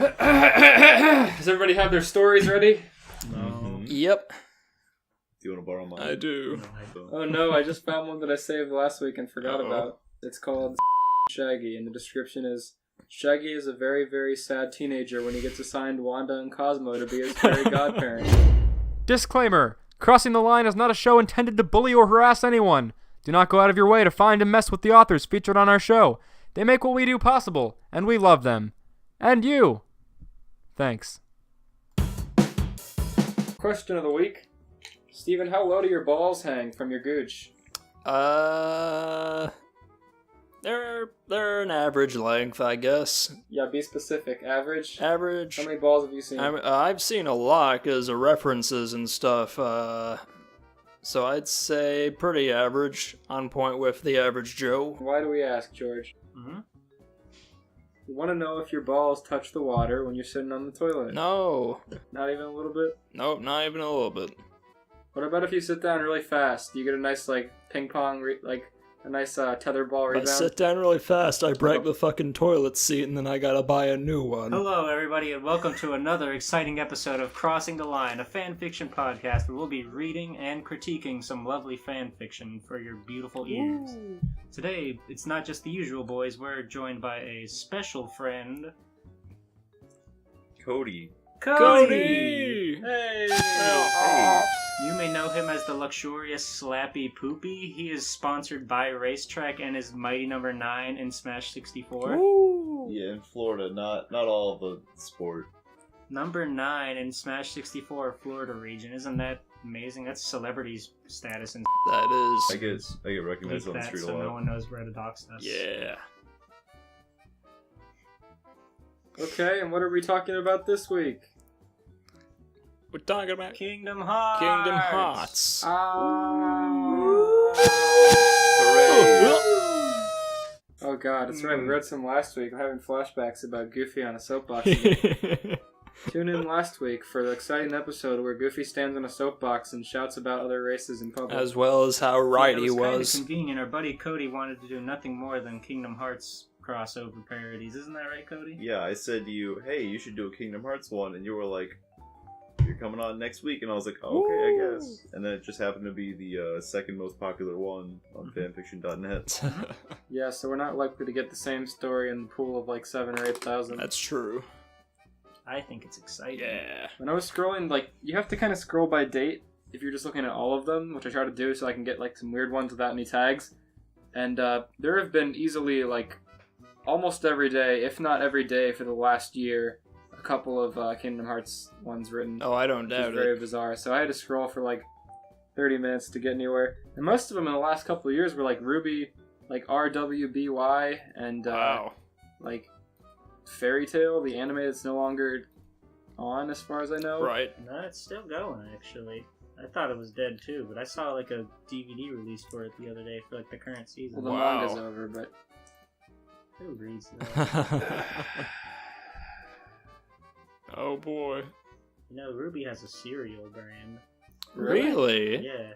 Does everybody have their stories ready? No. Yep. Do you want to borrow mine? I do. No, I don't. Oh no, I just found one that I saved last week and forgot about. It's called Shaggy, and the description is, Shaggy is a very, very sad teenager when he gets assigned Wanda and Cosmo to be his fairy godparents. Disclaimer. Crossing the Line is not a show intended to bully or harass anyone. Do not go out of your way to find and mess with the authors featured on our show. They make what we do possible, and we love them. And you. Thanks. Question of the week. Steven, how low do your balls hang from your gooch? They're an average length, I guess. Yeah, be specific. Average? Average. How many balls have you seen? I've seen a lot because of references and stuff. So I'd say pretty average, on point with the average Joe. Why do we ask, George? Mm-hmm. You want to know if your balls touch the water when you're sitting on the toilet. No. Not even a little bit? Nope, not even a little bit. What about if you sit down really fast? Do you get a nice, ping pong, a nice tetherball If I rebound? sit down really fast, I break the fucking toilet seat, and then I gotta buy a new one. Hello, everybody, and welcome to another exciting episode of Crossing the Line, a fanfiction podcast where we'll be reading and critiquing some lovely fanfiction for your beautiful ears. Ooh. Today, it's not just the usual boys. We're joined by a special friend, Cody. Cody! Hey! Hey. You may know him as the luxurious Slappy Poopy. He is sponsored by Racetrack and is Mighty Number 9 in Smash 64. Ooh. Yeah, in Florida, not all the sport. Number 9 in Smash 64 Florida region. Isn't that amazing? That's celebrities status and That I is. get recognized on the that, street so a lot. no one knows where to dox us. Yeah. Okay, and what are we talking about this week? We're talking about Kingdom Hearts! Kingdom Hearts. Oh god, that's right, we read some last week. I'm having flashbacks about Goofy on a soapbox. Tune in last week for the exciting episode where Goofy stands on a soapbox and shouts about other races in public. As well as how right it he was. was. Kind of convenient. Our buddy Cody wanted to do nothing more than Kingdom Hearts crossover parodies. Isn't that right, Cody? Yeah, I said to you, hey, you should do a Kingdom Hearts one, and you were like, you're coming on next week, and I was like, oh, okay, I guess. And then it just happened to be the second most popular one on fanfiction.net. Yeah, so we're not likely to get the same story in the pool of 7,000 or 8,000. That's true. I think it's exciting. Yeah. When I was scrolling, you have to kind of scroll by date if you're just looking at all of them, which I try to do so I can get some weird ones without any tags. And there have been easily almost every day, if not every day for the last year, a couple of Kingdom Hearts ones written. Oh, I don't Which is doubt very it. bizarre. So I had to scroll for 30 minutes to get anywhere. And most of them in the last couple of years were Ruby, RWBY, and Wow. Fairy Tail, the anime that's no longer on as far as I know. Right. No, it's still going, actually. I thought it was dead, too, but I saw, a DVD release for it the other day for, the current season. Well, the Wow. manga's over, but... Who reads that? Oh boy. Ruby has a cereal brand. Really? Yeah.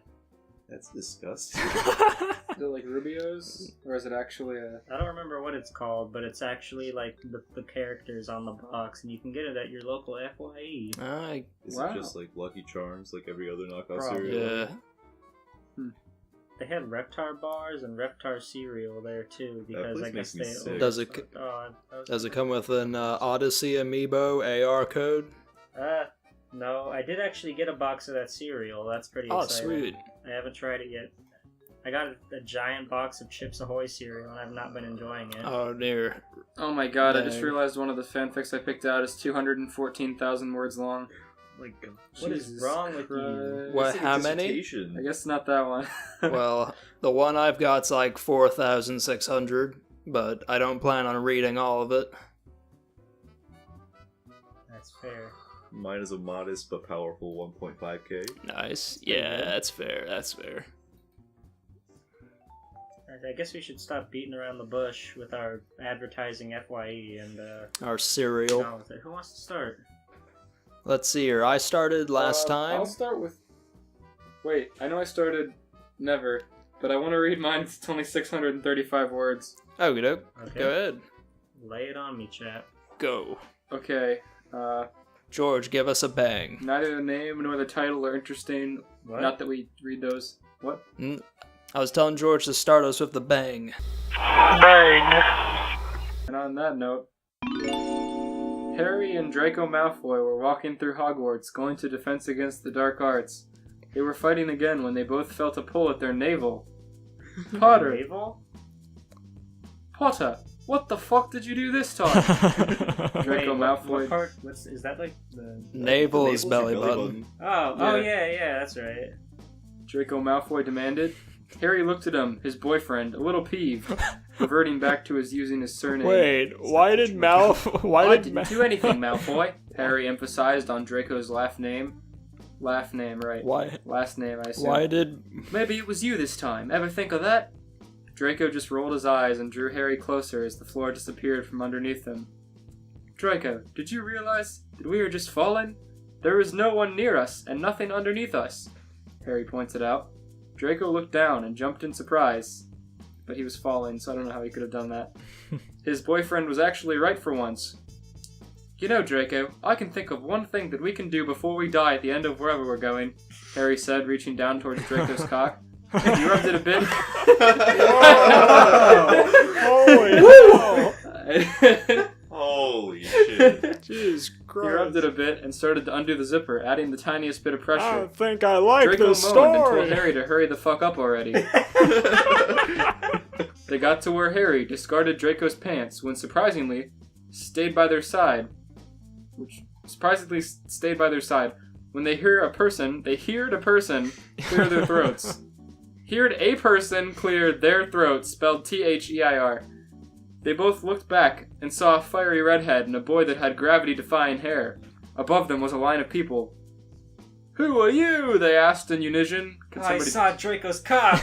That's disgusting. Is it Rubio's? Or is it actually a... I don't remember what it's called, but it's actually, the characters on the box, and you can get it at your local FYE. Is Wow. it just Lucky Charms like every other knockoff Probably. cereal? Yeah. They had Reptar bars and Reptar cereal there, too, because place I guess makes me they... sick. Does it that was- does it come with an Odyssey Amiibo AR code? No, I did actually get a box of that cereal. That's pretty Oh, exciting. sweet. I haven't tried it yet. I got a giant box of Chips Ahoy cereal, and I've not been enjoying it. Oh dear. Oh my god, I just Dang. realized one of the fanfics I picked out is 214,000 words long. What is Jesus wrong with you? Christ. What? It's like a How many? dissertation. I guess not that one. Well, the one I've got's 4,600, but I don't plan on reading all of it. That's fair. Mine is a modest but powerful 1.5k. Nice. Yeah, that's fair. That's fair. I guess we should stop beating around the bush with our advertising FYE and Our cereal. get on with it. Who wants to start? Let's see here. I started last time. I'll start with... Wait, I know I started never, but I want to read mine. It's only 635 words. Okey-doke. Okay. Go ahead. Lay it on me, chat. Go. Okay. George, give us a bang. Neither the name nor the title are interesting. What? Not that we read those. What? I was telling George to start us with the bang. And on that note, Harry and Draco Malfoy were walking through Hogwarts, going to Defense Against the Dark Arts. They were fighting again when they both felt a pull at their navel. Potter, Naval? Potter, what the fuck did you do this time? Draco Wait, Malfoy. What part? Is that like the? Navel is Navel's your belly button. Oh yeah, that's right. Draco Malfoy demanded. Harry looked at him, his boyfriend, a little peeved, reverting back to his using his surname. Wait, why did I didn't do anything, Malfoy. Harry emphasized on Draco's last name. Last name, right. Why? Last name, I assume. Why did... Maybe it was you this time. Ever think of that? Draco just rolled his eyes and drew Harry closer as the floor disappeared from underneath them. Draco, did you realize that we are just falling? There is no one near us and nothing underneath us, Harry pointed out. Draco looked down and jumped in surprise. But he was falling, so I don't know how he could have done that. His boyfriend was actually right for once. You know, Draco, I can think of one thing that we can do before we die at the end of wherever we're going, Harry said, reaching down towards Draco's cock. He rubbed it a bit. Holy shit. Jesus Christ. He rubbed it a bit and started to undo the zipper, adding the tiniest bit of I pressure. don't think I like Draco this moaned and story. told Harry to hurry the fuck up already. They got to where Harry discarded Draco's pants when surprisingly stayed by their side. When they heard a person clear their throats. Heard a person clear their throats, spelled Their. They both looked back and saw a fiery redhead and a boy that had gravity-defying hair. Above them was a line of people. Who are you? They asked in unison. I saw Draco's cock.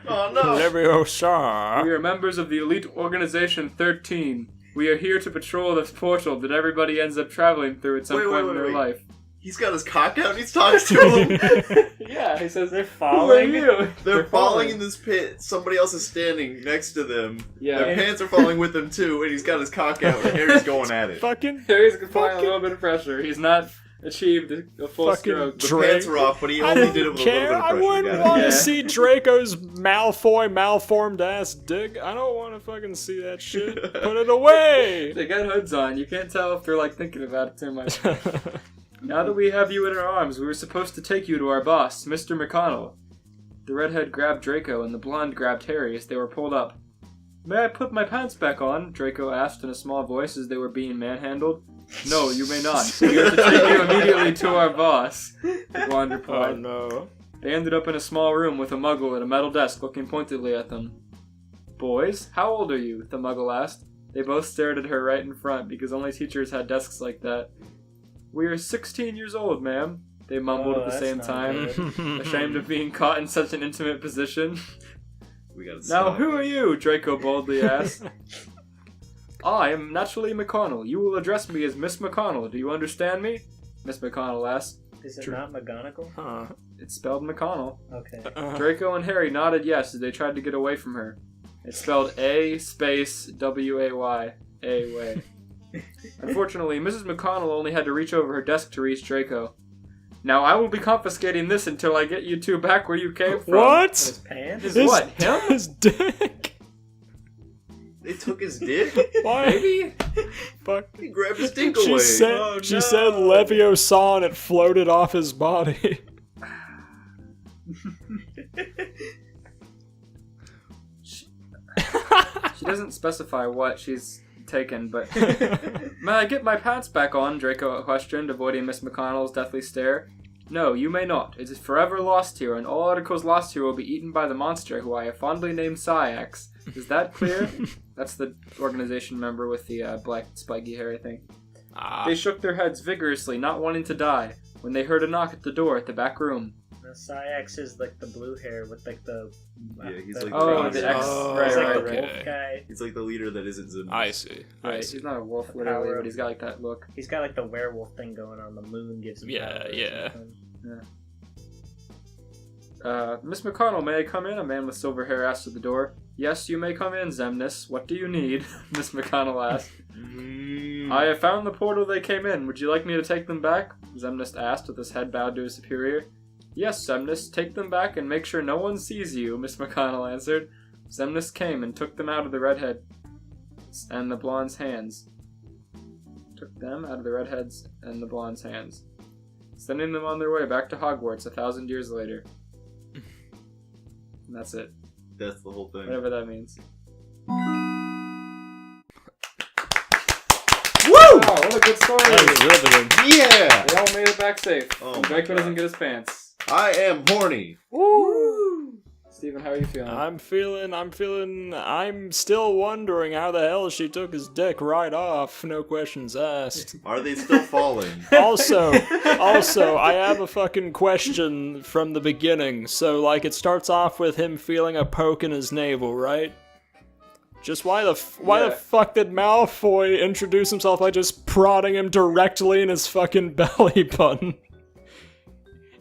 Oh no! Leviosa. We are members of the elite organization 13. We are here to patrol this portal that everybody ends up traveling through at some point in their life. He's got his cock out and he's talking to him. Yeah, he says, They're who are falling. you? They're falling in this pit. Somebody else is standing next to them. Yeah. Their pants are falling with them too, and he's got his cock out and Harry's going at it. Fucking Harry's applying a little bit of pressure. He's not achieved a full Fucking stroke. The Drake. pants are off, but he I only don't did it with care. a little bit I of pressure. wouldn't Got want it. to Yeah. see Draco's malformed ass dick. I don't want to fucking see that shit. Put it away. They got hoods on. You can't tell if they're like thinking about it too much. Now that we have you in our arms, we were supposed to take you to our boss, Mr. McConnell. The redhead grabbed Draco and the blonde grabbed Harry as they were pulled up. May I put my pants back on? Draco asked in a small voice as they were being manhandled. No, you may not. We have to take you immediately to our boss, the blonde Oh replied. no. They ended up in a small room with a muggle at a metal desk looking pointedly at them. Boys, how old are you? The muggle asked. They both stared at her right in front because only teachers had desks like that. We are 16 years old, ma'am, they mumbled Oh, at the that's same not time, good. ashamed of being caught in such an intimate position. We gotta Now, stop. who are you? Draco boldly asked. I am naturally McConnell. You will address me as Miss McConnell. Do you understand me? Miss McConnell asked. Is it not McGonagall? Huh. It's spelled McConnell. Okay. Draco and Harry nodded yes as they tried to get away from her. It's spelled A space W-A-Y. A-way. Unfortunately, Mrs. McConnell only had to reach over her desk to reach Draco. Now I will be confiscating this until I get you two back where you came from. His What? pants? His what? Him? His dick? They took his dick? Why? Maybe? Fuck. He grabbed his dick She away. said, Oh, she no. said Leviosa and it floated off his body. She doesn't specify what she's taken, but... May I get my pants back on? Draco questioned, avoiding Miss McConnell's deathly stare. No, you may not. It is forever lost here, and all articles lost here will be eaten by the monster who I have fondly named Syax. Is that clear? That's the organization member with the black spiky hair, I think. They shook their heads vigorously, not wanting to die, when they heard a knock at the door at the back room. The Syax is like the blue hair with like the. Yeah, he's the like Oh, the the X. Oh, Right, He's like right, the right. wolf guy. He's like the leader that isn't Zim. I see. I Right, see. he's not a wolf, The literally, power but he's got like that look. He's got like the werewolf thing going on. The moon gives him Yeah, powers or yeah. something. Miss McConnell, may I come in? A man with silver hair asked at the door. Yes, you may come in, Zemnis. What do you need? Miss McConnell asked. I have found the portal they came in. Would you like me to take them back? Xemnas asked with his head bowed to his superior. Yes, Xemnas, take them back and make sure no one sees you, Miss McConnell answered. Xemnas came and took them out of the redhead and the blonde's hands. Took them out of the redhead's and the blonde's hands, sending them on their way back to Hogwarts 1,000 years later. And that's it. That's the whole thing. Whatever that means. Woo! Wow, what a good story! That is riveting. Yeah! They all made it back safe. Oh And my Draco God. doesn't get his pants. I am horny. Woo! Steven, how are you feeling? I'm still wondering how the hell she took his dick right off, no questions asked. Are they still falling? Also, I have a fucking question from the beginning. So, like, it starts off with him feeling a poke in his navel, right? Just why the fuck did Malfoy introduce himself by just prodding him directly in his fucking belly button?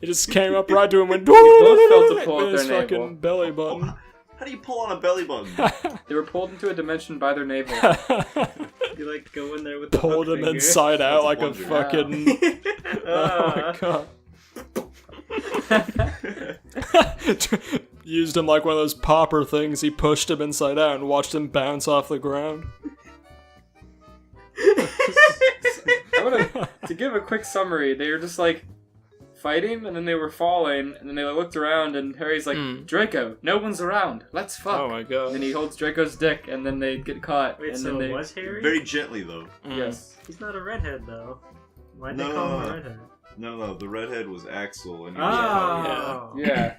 It just came up right to him and both felt a pull at in his their fucking navel. belly button. How do you pull on a belly button? They were pulled into a dimension by their navel. You like go in there with the Pulled hook him finger. inside out like a That's fucking. Oh my god. Used him like one of those popper things. He pushed him inside out and watched him bounce off the ground. To give a quick summary, they were just like fighting, and then they were falling, and then they looked around, and Harry's like, Draco, no one's around. Let's fuck. Oh my god. And then he holds Draco's dick, and then they get caught. Wait, and so then they... it was Harry? Very gently, though. Yes. He's not a redhead, though. Why'd No, they call no, him a no. redhead? No, the redhead was Axel, and he Oh! was Yeah.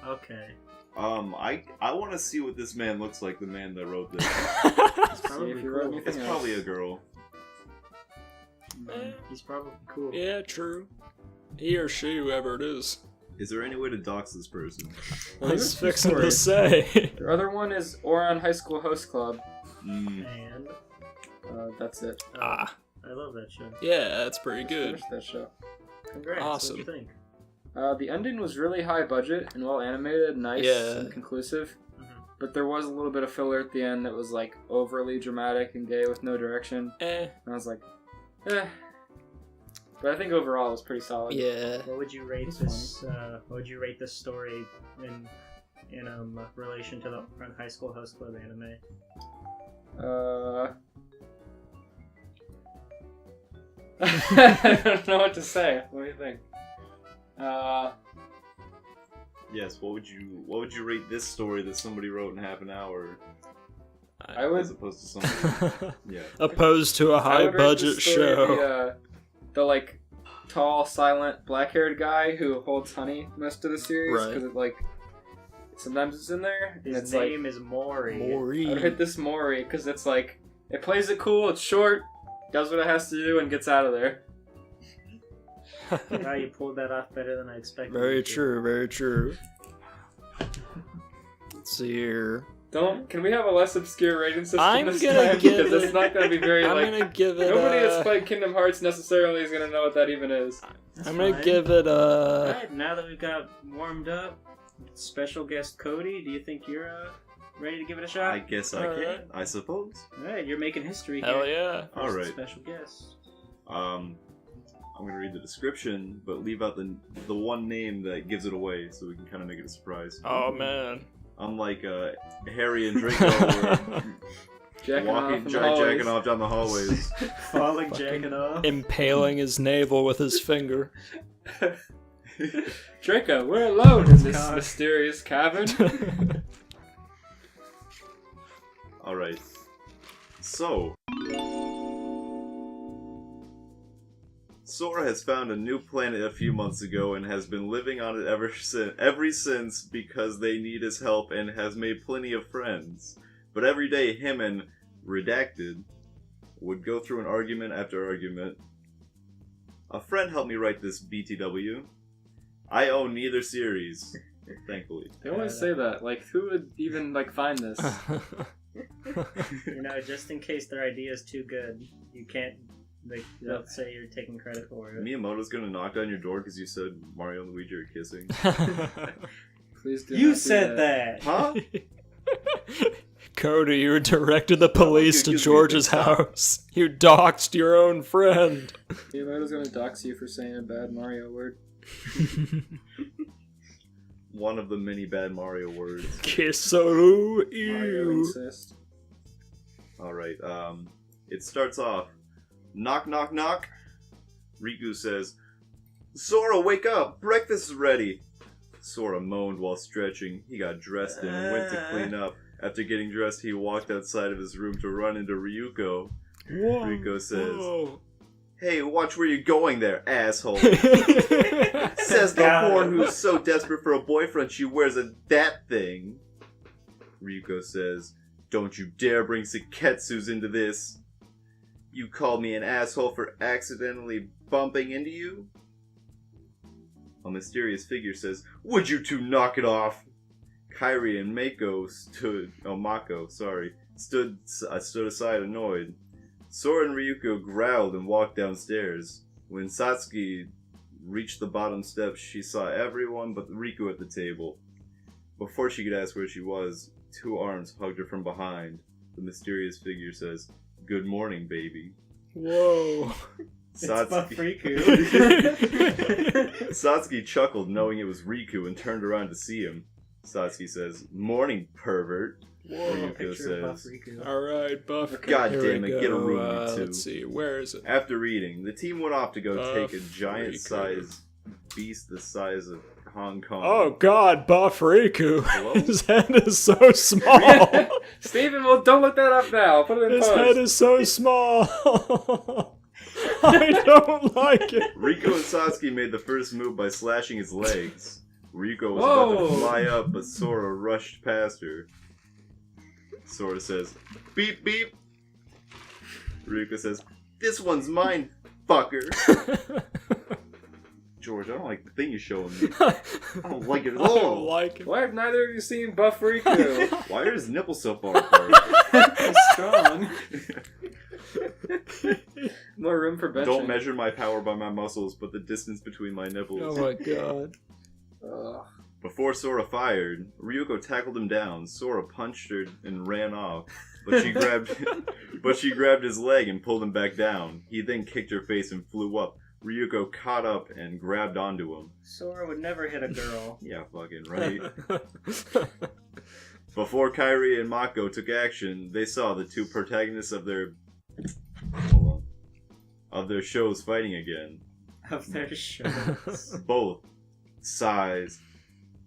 Okay. I want to see what this man looks like, the man that wrote this. He's See probably if you wrote cool. anything It's else. probably a girl. He's probably cool. Yeah, true. He or she, whoever it is. Is there any way to dox this person? I was two fixing to stories. say. The other one is Oron High School Host Club. Mm. And That's it. Ah. I love that show. Yeah, that's pretty Just good. finished that show. Congrats. Awesome. What do you think? The ending was really high budget and well animated, nice Yeah. and conclusive. Mhm. But there was a little bit of filler at the end that was like overly dramatic and gay with no direction. And I was like, eh. But I think overall it was pretty solid. Yeah. What would you rate It's this? What would you rate this story in relation to the High School Host Club anime? I don't know what to say. What do you think? Yes. What would you rate this story that somebody wrote in half an hour, I would. as opposed to somebody? Yeah. Opposed to a I high would rate budget this story show. The like tall, silent, black-haired guy who holds honey most of the series Right. because it like sometimes it's in there and His it's name is Maury. like I would Maury. hit this Maury because it's like it plays it cool, it's short, does what it has to do, and gets out of there. Wow, you pulled that off better than I expected. Very you to. true, very true. Let's see here. Can we have a less obscure rating system I'm this gonna time? give Because it- it's not gonna be very I'm like gonna give it nobody a... that's played Kingdom Hearts necessarily is gonna know what that even is. That's I'm gonna fine. give it a... Alright, now that we've got warmed up, special guest Cody, do you think you're ready to give it a shot? I guess I can. Alright. I suppose. Alright, you're making history Hell here. yeah. First Alright. Special guest. I'm gonna read the description, but leave out the one name that gives it away, so we can kind of make it a surprise. Oh man. Unlike Harry and Draco were Jacking off walking, in the hallways. jacking off down the hallways. Falling, jacking off. Impaling his navel with his finger. Draco, we're alone in this God. mysterious cavern. Alright. So, Sora has found a new planet a few months ago and has been living on it ever since because they need his help and has made plenty of friends. But every day him and Redacted would go through an argument after argument. A friend helped me write this BTW. I own neither series, thankfully. They always say that. Like, who would even like find this? You know, just in case their idea is too good, you can't. They'll say you're taking credit for it. Miyamoto's gonna knock down your door because you said Mario and Luigi are kissing. Please do. You not do said that. Huh? Cody, you directed the police to gives me a George's big stop. house. You doxed your own friend. Miyamoto's gonna dox you for saying a bad Mario word. One of the many bad Mario words. Kisaru Mario ew. insist. Alright, it starts off. Knock, knock, knock. Riku says, Sora, wake up! Breakfast is ready! Sora moaned while stretching. He got dressed and went to clean up. After getting dressed, he walked outside of his room to run into Ryuko. Whoa, Rico says, whoa. Hey, watch where you're going there, asshole! Says the whore who's so desperate for a boyfriend she wears that thing. Ryuko says, Don't you dare bring Seketsus into this. You called me an asshole for accidentally bumping into you? A mysterious figure says, Would you two knock it off? Kairi and Mako stood aside annoyed. Sora and Ryuko growled and walked downstairs. When Satsuki reached the bottom steps, she saw everyone but Riku at the table. Before she could ask where she was, two arms hugged her from behind. The mysterious figure says, Good morning, baby. Whoa. It's Buff Riku. Satsuki chuckled knowing it was Riku and turned around to see him. Satsuki says, Morning, pervert. Whoa. Ryuko Picture of Buff says, Riku. Alright, Buff. God Here damn we it, get a go. room, you two. Let's see, where is it? After reading, the team went off to go Buff take a giant-sized beast the size of Hong Kong. Oh god, Buff Riku. Hello? His head is so small. Steven, well, don't look that up now. Put it in His post. head is so small. I don't like it. Riku and Satsuki made the first move by slashing his legs. Riku was Whoa. about to fly up, but Sora rushed past her. Sora says, Beep, beep. Riku says, This one's mine, fucker. George, I don't like the thing you're showing me. I don't like it at I don't all. like it. Why have neither of you seen Buff Riku? Why are his nipples so far apart? He's strong. More room for benching. Don't measure my power by my muscles, but the distance between my nipples. Oh my god. Ugh. Before Sora fired, Ryuko tackled him down. Sora punched her and ran off, but she grabbed his leg and pulled him back down. He then kicked her face and flew up. Ryuko caught up and grabbed onto him. Sora would never hit a girl. Yeah, fucking right. Before Kairi and Mako took action, they saw the two protagonists of their shows fighting again. Of their shows. Both sighs.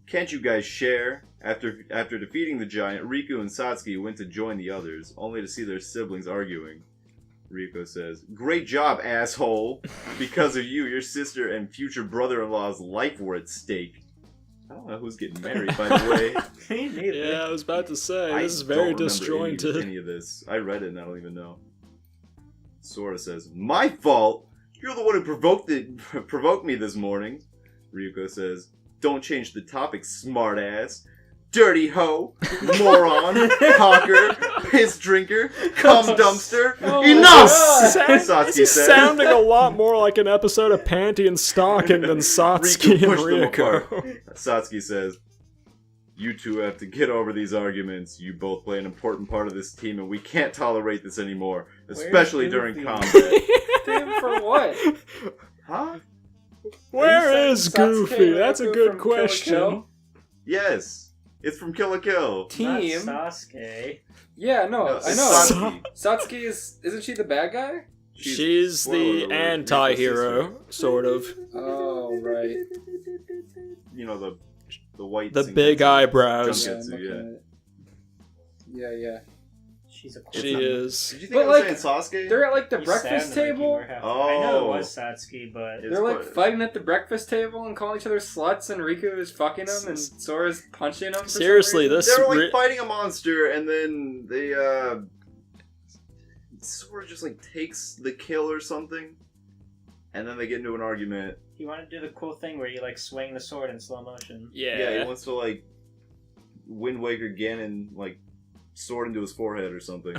Can't you guys share? After defeating the giant, Riku and Satsuki went to join the others, only to see their siblings arguing. Riku says, Great job, asshole! Because of you, your sister and future brother-in-law's life were at stake. I don't know who's getting married, by the way. Me neither. Yeah, I was about to say, I this is very don't remember disjointed. any of this. I read it and I don't even know. Sora says, My fault? You're the one who provoked me this morning. Ryuko says, Don't change the topic, smartass. Dirty hoe, moron, hawker, piss drinker, cum dumpster. Oh Enough! This Satsuki is says. sounding a lot more like an episode of Panty and Stocking than Satsuki and pushed them apart. Ryuko. Satsuki says, You two have to get over these arguments. You both play an important part of this team, and we can't tolerate this anymore, especially during Goofy? combat. Damn, for what? Huh? Where is Sasuke and Goofy? That's a Ryuko good from Kill la question. Kill? Yes. It's from Kill la Kill. Team. Not Sasuke. Yeah, no, No, I it's know. Satsuki. Isn't she the bad guy? She's spoiler the alert, anti-hero, sort of. Oh, right. You know, the white... The Sengetsu. big eyebrows. Jungetsu, I'm looking yeah. at it. Yeah. She's a She is. Did you think But, I was like, saying Sasuke? They're at like the You breakfast sounded like you table. were half- I know it Oh. was Satsuki, but It's They're like quite- fighting at the breakfast table and calling each other sluts, and Riku is fucking them, and Sora's punching them. For Seriously, some reason. this They were like ri- fighting a monster, and then they sort of just like takes the kill or something, and then they get into an argument. you want to do the cool thing where you like swing the sword in slow motion. Yeah, he wants to like Wind Waker Ganon like sword into his forehead or something.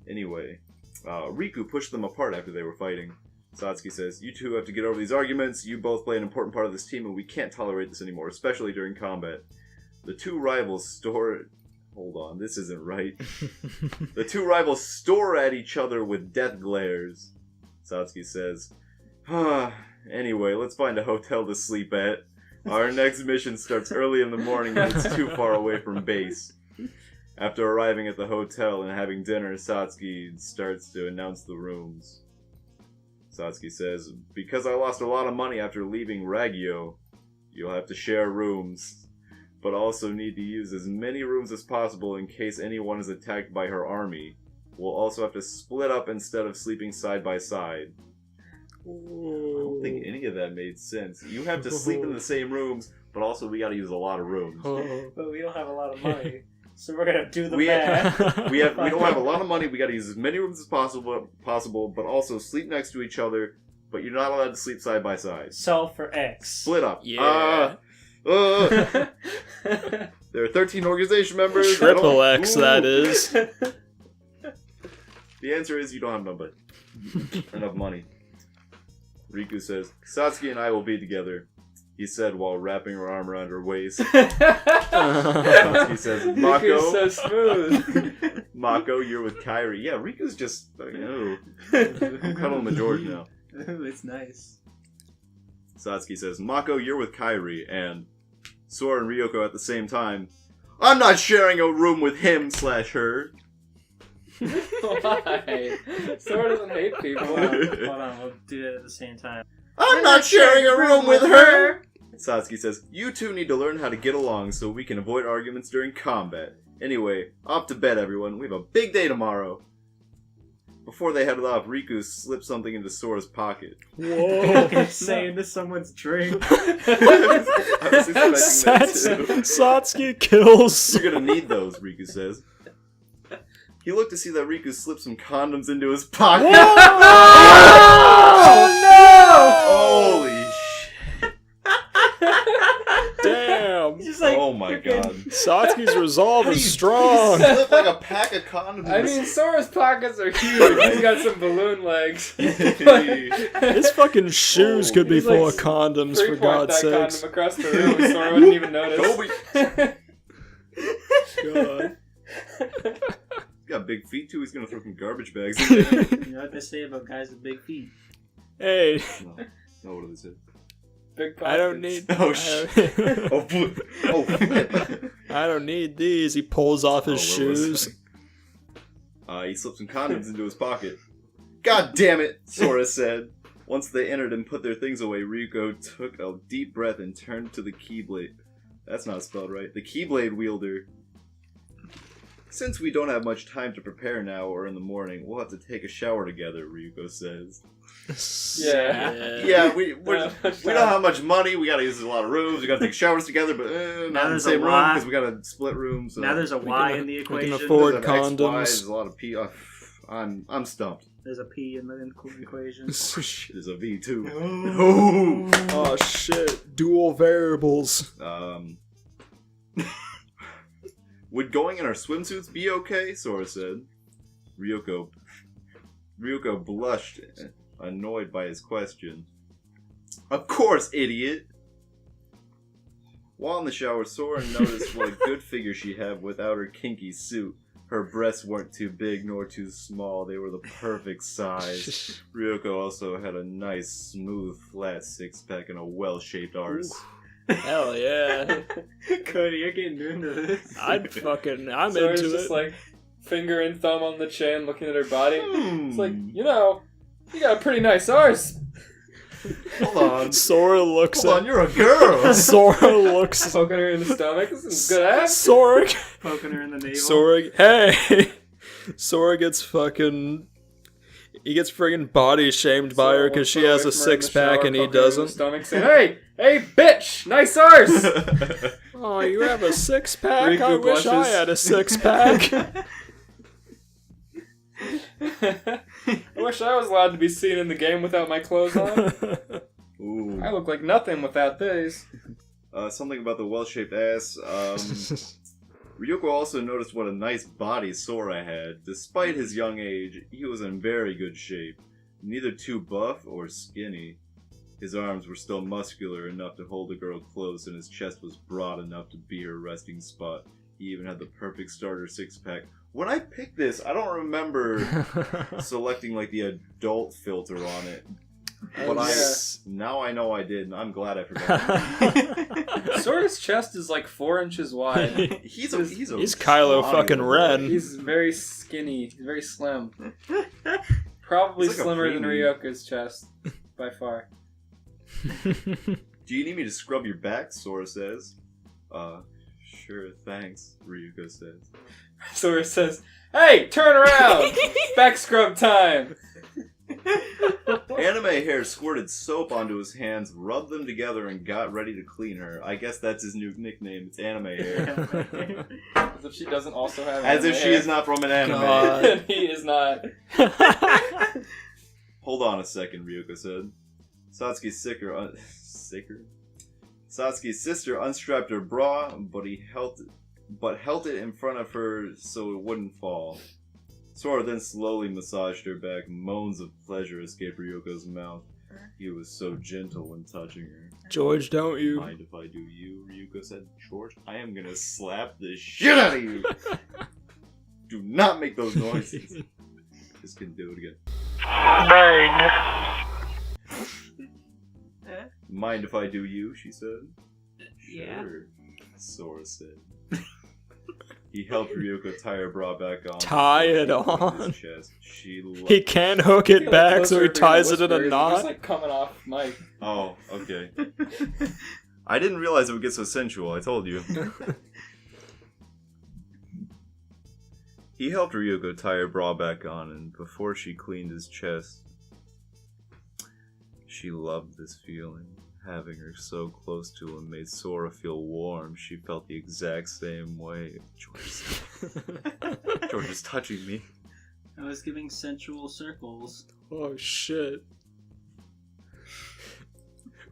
Anyway, Riku pushed them apart after they were fighting. Satsuki says, You two have to get over these arguments. You both play an important part of this team, and we can't tolerate this anymore, especially during combat. The two rivals Hold on, this isn't right. The two rivals stare at each other with death glares. Satsuki says, anyway, let's find a hotel to sleep at. Our next mission starts early in the morning and it's too far away from base. After arriving at the hotel and having dinner, Satsuki starts to announce the rooms. Satsuki says, because I lost a lot of money after leaving Raggio, you'll have to share rooms, but also need to use as many rooms as possible in case anyone is attacked by her army. We'll also have to split up instead of sleeping side by side. I don't think any of that made sense. You have to sleep in the same rooms, but also we gotta use a lot of rooms. But we don't have a lot of money, so we're gonna do the math. We don't have a lot of money. We gotta use as many rooms as possible, but also sleep next to each other. But you're not allowed to sleep side by side. Solve for X. Split up. Yeah. There are 13 organization members. Triple X, that is. The answer is you don't have enough money. Riku says, Satsuki and I will be together, he said while wrapping her arm around her waist. Satsuki says, Mako. Riku's so smooth. Mako, you're with Kairi. Yeah, Riku's just, I'm cuddling the George now. Ooh, it's nice. Satsuki says, Mako, you're with Kairi, and Sora and Ryoko at the same time. I'm not sharing a room with him/her. Why? Sora doesn't hate people. Hold on, we'll do it at the same time. I'm not sharing a room with her! Satsuki says, you two need to learn how to get along so we can avoid arguments during combat. Anyway, off to bed, everyone. We have a big day tomorrow. Before they headed off, Riku slipped something into Sora's pocket. Whoa. Say into someone's drink. I was expecting that too. Satsuki kills. You're gonna need those, Riku says. He looked to see that Riku slipped some condoms into his pocket. Oh, Holy shit. damn. Just like, Oh my god. Satsuki's resolve is He strong. slipped like a pack of condoms. I mean, Sora's pockets are huge. He's got some balloon legs. His fucking shoes could be He's full like of condoms, for 3-point God's that sakes. condom across the room, and Sora wouldn't even notice. Kobe. God. He's got big feet too. He's gonna throw some garbage bags in there. you know what they say about guys with big feet? Hey, No, what do they say? Big pockets. I don't need. Oh shit. Oh flip. Oh flip. I don't need these. He pulls off his Oh, where was shoes. He slipped some condoms into his pocket. God damn it, Sora said. Once they entered and put their things away, Ryuko took a deep breath and turned to the Keyblade. That's not spelled right. The Keyblade wielder. Since we don't have much time to prepare now or in the morning, we'll have to take a shower together, Ryuko says. Yeah, we don't have much money. We gotta use a lot of rooms. We gotta take showers together, but not in the there's same a room Y. because we gotta split rooms. So Now there's a Y in the we can equation. afford there's an X, Y, condoms. there's a lot of P. I'm stumped. There's a P in the equation. There's a V too. Oh shit! Dual variables. Would going in our swimsuits be okay? Sora said. Ryoko blushed, annoyed by his question. Of course, idiot! While in the shower, Sora noticed what a good figure she had without her kinky suit. Her breasts weren't too big nor too small, they were the perfect size. Ryoko also had a nice, smooth, flat six-pack and a well-shaped arse. Hell yeah! Cody, you're getting into this. I'm Sora's into just it. like finger and thumb on the chin, looking at her body. It's like, Hmm. you know, you got a pretty nice arse. Hold on. Sora looks Hold on, at. you're a girl! Sora looks. Poking her in the stomach. This is good ass. Sora. Poking her in the navel. Sora. Hey. Sora gets fucking. He gets friggin' body shamed by her because she has a six pack and he doesn't. Stomach saying, hey, bitch, nice arse. Oh, you have a six pack? Riku I wish I blushes. had a six pack. I wish I was allowed to be seen in the game without my clothes on. Ooh. I look like nothing without these. Something about the well-shaped ass. Ryoko also noticed what a nice body Sora had. Despite his young age, he was in very good shape. Neither too buff or skinny. His arms were still muscular enough to hold a girl close, and his chest was broad enough to be her resting spot. He even had the perfect starter six-pack. When I picked this, I don't remember selecting like the adult filter on it. But now I know I did, and I'm glad I forgot. Sora's chest is like 4 inches wide. He's Kylo fucking Ren. He's very skinny. He's very slim. Probably like slimmer than Ryoko's chest, by far. Do you need me to scrub your back? Sora says. Sure, thanks, Ryuko says. Sora says, "Hey, turn around! Back scrub time!" Anime Hair squirted soap onto his hands, rubbed them together, and got ready to clean her. I guess that's his new nickname. It's Anime Hair. As if she doesn't also have As if anime she hair. is not from an anime. And he is not. Hold on a second, Ryuko said. Satsuki's Satsuki's sister unstrapped her bra, but held it in front of her so it wouldn't fall. Sora then slowly massaged her back. Moans of pleasure escaped Ryoko's mouth. He was so gentle when touching her. George, don't you? Mind if I do you? Ryuko said. George, I am gonna slap the shit out of you! Do not make those noises. Just gonna do it again. Mind if I do you? She said. Yeah. Sure, Sora said. He helped Ryuko tie her bra back on. Tie it With on? his chest. He can't hook it back, so he ties it in a It's knot. like coming off mic. Oh, okay. I didn't realize it would get so sensual, I told you. He helped Ryuko tie her bra back on, and before she cleaned his chest, she loved this feeling. Having her so close to him made Sora feel warm. She felt the exact same way. George is touching me. I was giving sensual circles. Oh shit.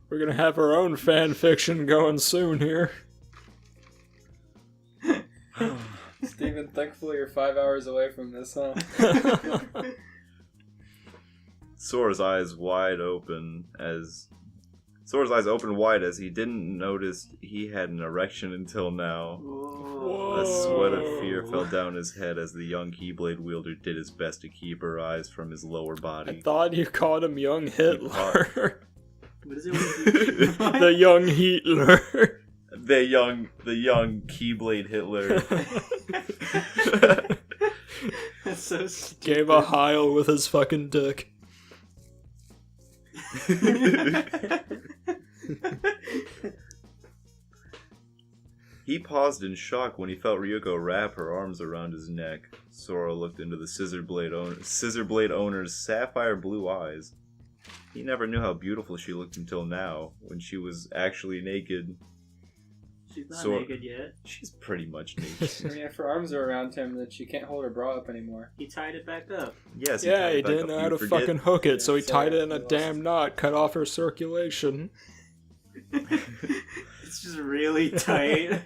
We're gonna have our own fan fiction going soon here. Steven, thankfully you're 5 hours away from this, huh? Sora's eyes opened wide as he didn't notice he had an erection until now. Whoa. A sweat of fear fell down his head as the young Keyblade wielder did his best to keep her eyes from his lower I body. thought you called him young Hitler. What is it? The young Hitler. The young Keyblade Hitler. That's so stupid. Gave a Heil with his fucking dick. He paused in shock when he felt Ryuko wrap her arms around his neck. Sora looked into the Scissor Blade owner's sapphire blue eyes. He never knew how beautiful she looked until now, when she was actually naked. She's not naked yet. She's pretty much naked. I mean, if her arms are around him, then she can't hold her bra up anymore. He tied it back up. Yes. Yeah, he tied it back didn't up. know You how to forget? fucking hook it, so he Yeah, tied it in a sorry, I damn knot, cut off her circulation. It's just really tight.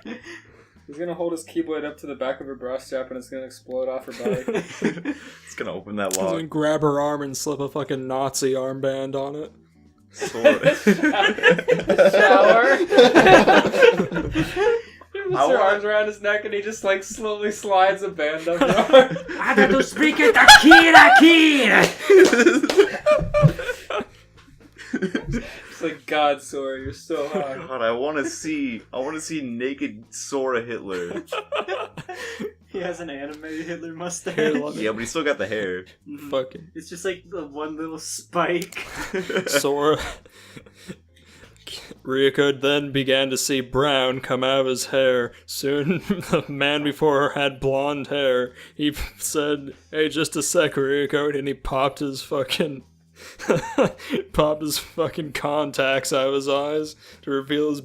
He's gonna hold his keyblade up to the back of her bra strap and it's gonna explode off her body. It's gonna open that He's gonna lock. grab her arm and slip a fucking Nazi armband on it. Sora. Shower. He puts I her want- arms around his neck and he just like slowly slides a band up her arm. I got to speak it, Akira! It's like, God, Sora, you're so hot. God, I want to see naked Sora Hitler. He has an animated Hitler mustache. Here, let me- Yeah, but he's still got the hair. Mhm. Fucking It's just like the one little spike. Sora. Ryuko then began to see brown come out of his hair. Soon, the man before her had blonde hair. He said, "Hey, just a sec, Ryuko," and he popped his fucking contacts out of his eyes to reveal his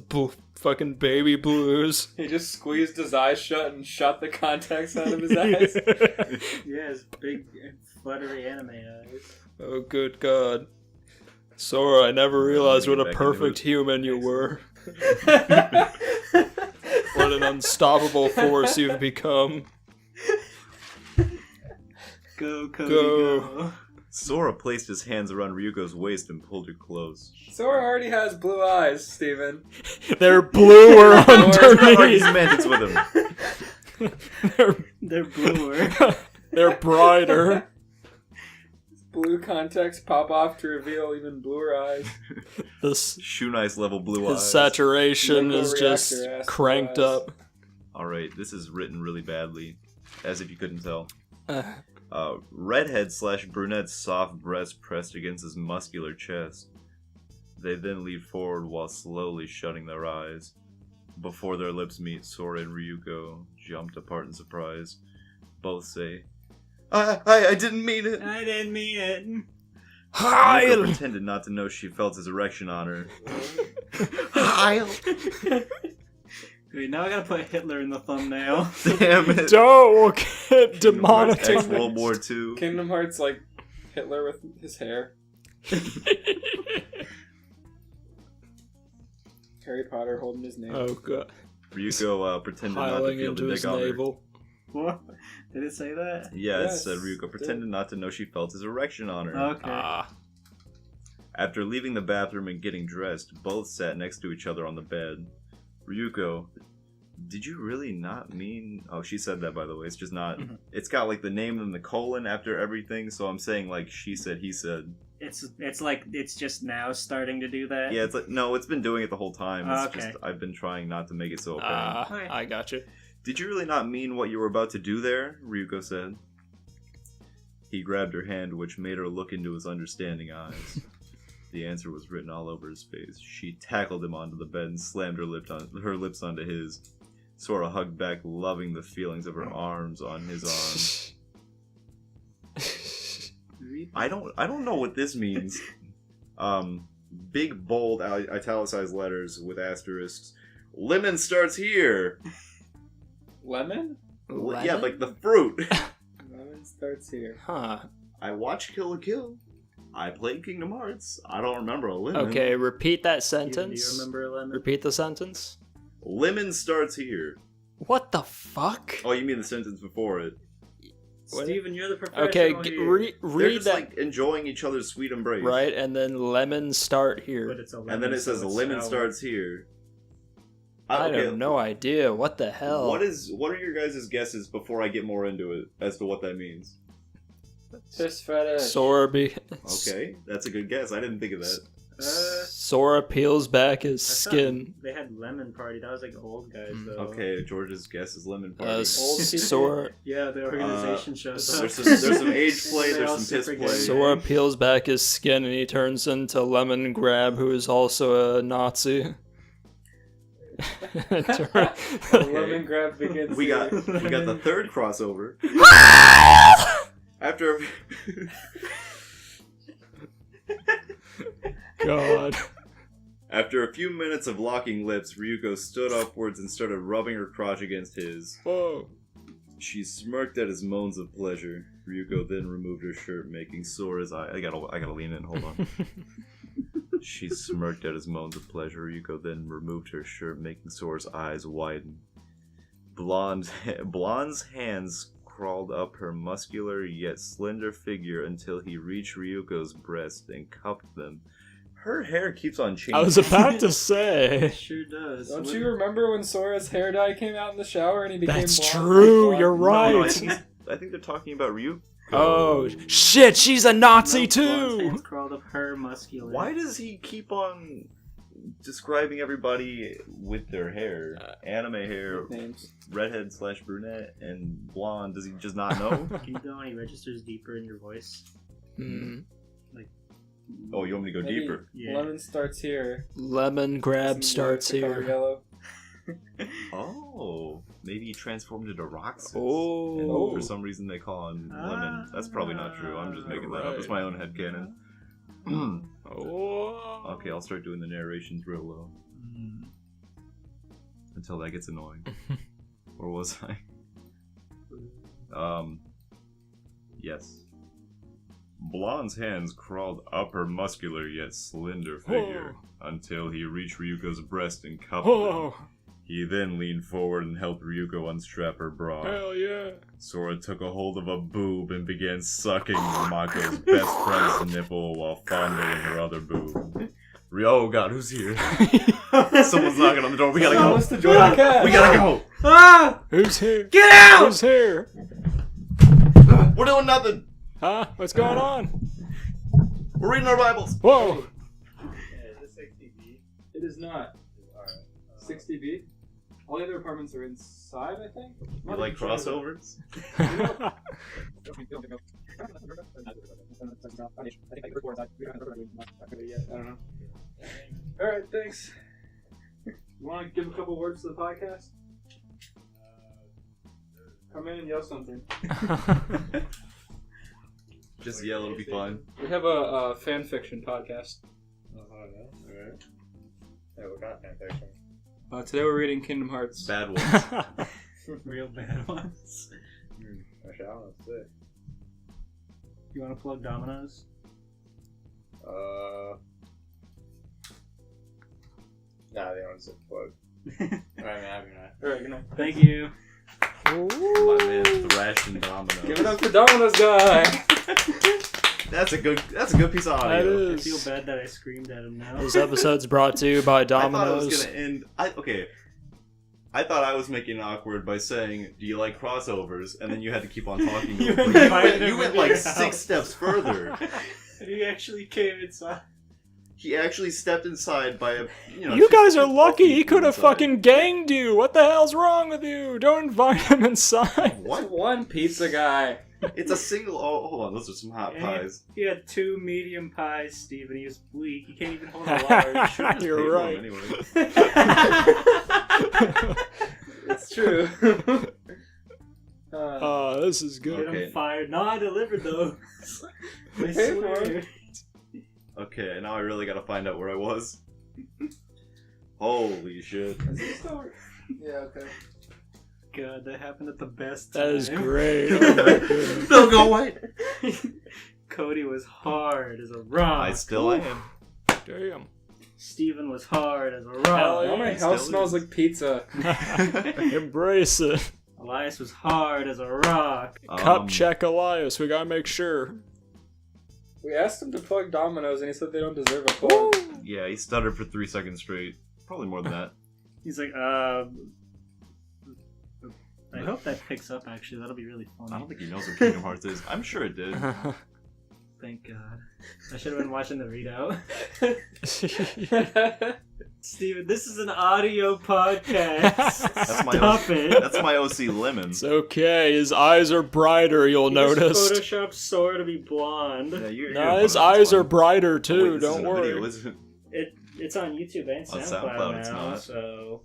fucking baby blues. He just squeezed his eyes shut and shot the contacts out of his eyes. Yeah, his big, fluttery anime eyes. Oh, good God. Sora, I never realized what a Back into perfect it. human you were. What an unstoppable force you've become. Go, Cody, Go. go. Sora placed his hands around Ryuko's waist and pulled her close. Sora already has blue eyes, Steven. They're bluer He's underneath. mantis with him. They're bluer. They're brighter. Blue contacts pop off to reveal even bluer eyes. This Shoe nice level blue his eyes. saturation Lingo is just reactor ass cranked eyes. up. Alright, this is written really badly, as if you couldn't tell. Uh, Redhead/brunette's soft breast pressed against his muscular chest. They then lean forward while slowly shutting their eyes. Before their lips meet, Sora and Ryuko jumped apart in surprise. Both say, I didn't mean it! I didn't mean it. Ryuko pretended not to know she felt his erection on her. Wait, now I gotta put Hitler in the thumbnail. Damn it! Don't get Kingdom Hearts X demonetized. World War II. Kingdom Hearts like Hitler with his hair. Harry Potter holding his name. Oh god. Ryuko pretended not to Piling feel into the his dick on her. navel. What? Did it say that? Yeah, Yes, it said Ryuko pretended not to know she felt his erection on her. Okay. Ah. After leaving the bathroom and getting dressed, both sat next to each other on the bed. Ryuko, did you really not mean... Oh, she said that, by the way. It's just not... It's got, like, the name and the colon after everything, so I'm saying, like, she said, he said. It's like it's just now starting to do that. Yeah, it's like... No, it's been doing it the whole time. It's Okay. just... I've been trying not to make it so apparent. Okay. I got you. Did you really not mean what you were about to do there? Ryuko said. He grabbed her hand, which made her look into his understanding eyes. The answer was written all over his face. She tackled him onto the bed and slammed her lips onto his. Sora hugged back, loving the feelings of her arms on his arms. I don't know what this means. Big bold italicized letters with asterisks. Lemon starts here. Lemon? Yeah, like the fruit. Lemon starts here. Huh. I watched Kill la Kill. I played Kingdom Hearts. I don't remember a lemon. Okay, repeat that Do sentence. you remember Lemon? Repeat the sentence. Lemon starts here. What the fuck? Oh, you mean the sentence before it? Steven, you're the professional Okay, here. They're read just that. like enjoying each other's sweet embrace. Right, and then lemon start here. But it's a lemon, And then it so says it's lemon sour. starts here. I Okay, have no idea. What the hell? What are your guys' guesses before I get more into it as to what that means? Piss fetish. Sora Okay, that's a good guess. I didn't think of that. Sora peels back his I thought skin. They had Lemon Party. That was like old guys though. Okay, George's guess is lemon party. people. Sora Yeah, the organization shows up. there's some age play, They there's all some piss separate play. gangs. Sora peels back his skin and he turns into Lemon Grab, who is also a Nazi. Lemon grab begins. We got here. the third crossover. After God. After a few minutes of locking lips, Ryuko stood upwards and started rubbing her crotch against his. Whoa. She smirked at his moans of pleasure. Ryuko then removed her shirt, making Sora's eye. I gotta lean in. Hold on. She smirked at his moans of pleasure. Ryuko then removed her shirt, making Sora's eyes widen. Blonde's hands crawled up her muscular yet slender figure until he reached Ryuko's breast and cupped them. Her hair keeps on changing. I was about to say. It sure does. Don't you remember when Sora's hair dye came out in the shower and he became That's blonde? true, Blonde? you're right. No, I think they're talking about Ryuko. Oh, shit, she's a Nazi Blonde's too! hands crawled up her muscular. Why does he keep on describing everybody with their hair? Anime hair, Names. redhead/brunette, and blonde. Does he just not know? Can you go any registers deeper in your voice? Hmm. Oh, you want me to go Maybe deeper? Yeah. Lemon starts here. Lemon Grab Isn't starts the color here. Yellow. Oh, maybe he transformed into Roxas. Oh. And for some reason they call him Lemon. That's probably not true. I'm just making that up. It's my own headcanon. Oh. Okay, I'll start doing the narrations real low. Until that gets annoying. Where was I? Yes. Blonde's hands crawled up her muscular yet slender figure until he reached Ryuko's breast and cupped them. Oh. He then leaned forward and helped Ryuko unstrap her bra. Hell yeah. Sora took a hold of a boob and began sucking Mako's best friend's nipple while fondling her other boob. Oh god, who's here? Someone's knocking on the door. We gotta go. What's the joy of the cat? We gotta go. Ah! Who's here? Get out! Who's here? We're doing nothing. Huh? What's going on? We're reading our Bibles. Whoa! It is not. 60B? All the other apartments are inside, I think? You like crossovers? I don't know. Alright, thanks. You want to give a couple words to the podcast? Come in and yell something. Just yell, it'll be fine. We have a fanfiction podcast. Oh, yeah? Alright. Yeah, what kind of fanfiction? Today we're reading Kingdom Hearts. Bad ones. Real bad ones. Actually, I don't know what to say. You want to plug Domino's? Nah, they don't say plug. Alright, man, have a good night. Alright, good night. Thank you. My man, thrashing dominoes. Give it up for Domino's guy! That's a good piece of That audio. I is. feel bad that I screamed at him now. This episode's brought to you by I thought it was Domino's. gonna end. I thought I was making it awkward by saying, "Do you like crossovers?" And then you had to keep on talking to You him. invited You him went into like your 6 house. steps further. He actually came inside. He actually stepped inside by a. You guys are 12 lucky. He feet could have inside. fucking ganged you. What the hell's wrong with you? Don't invite him inside. What? One pizza guy. It's a single. Oh, hold on. Those are some hot pies. He had 2 medium pies, Steve, and he was weak. He can't even hold a large. Just You're pay for 'em right. Anyway. It's true. Oh, this is Get good. Okay. him fired. No, I delivered those. I Pay for swear. Okay, now I really gotta find out where I was. Holy shit. Yeah, okay. God, that happened at the best time. That is great. Oh my goodness. No, go away. Cody was hard as a rock. I still am. Damn. Steven was hard as a rock. Hell Now my Still house smells is. like pizza. Embrace it. Elias was hard as a rock. Cup check Elias. We gotta make sure. We asked him to plug Domino's and he said they don't deserve a plug. Yeah, he stuttered for 3 seconds straight. Probably more than that. He's like, I hope that picks up, actually. That'll be really funny. I don't think he knows what Kingdom Hearts is. I'm sure it did. Thank God. I should have been watching the readout. Steven, this is an audio podcast. That's my Stop OC, it. That's my OC Lemon. It's okay. His eyes are brighter, you'll He notice. just photoshopped Sora to be blonde. Yeah, you're No, fine, his that's eyes are fine. brighter Oh, too, wait, this don't isn't a worry. video, is it? It's on YouTube and On SoundCloud, SoundCloud, now, it's not. so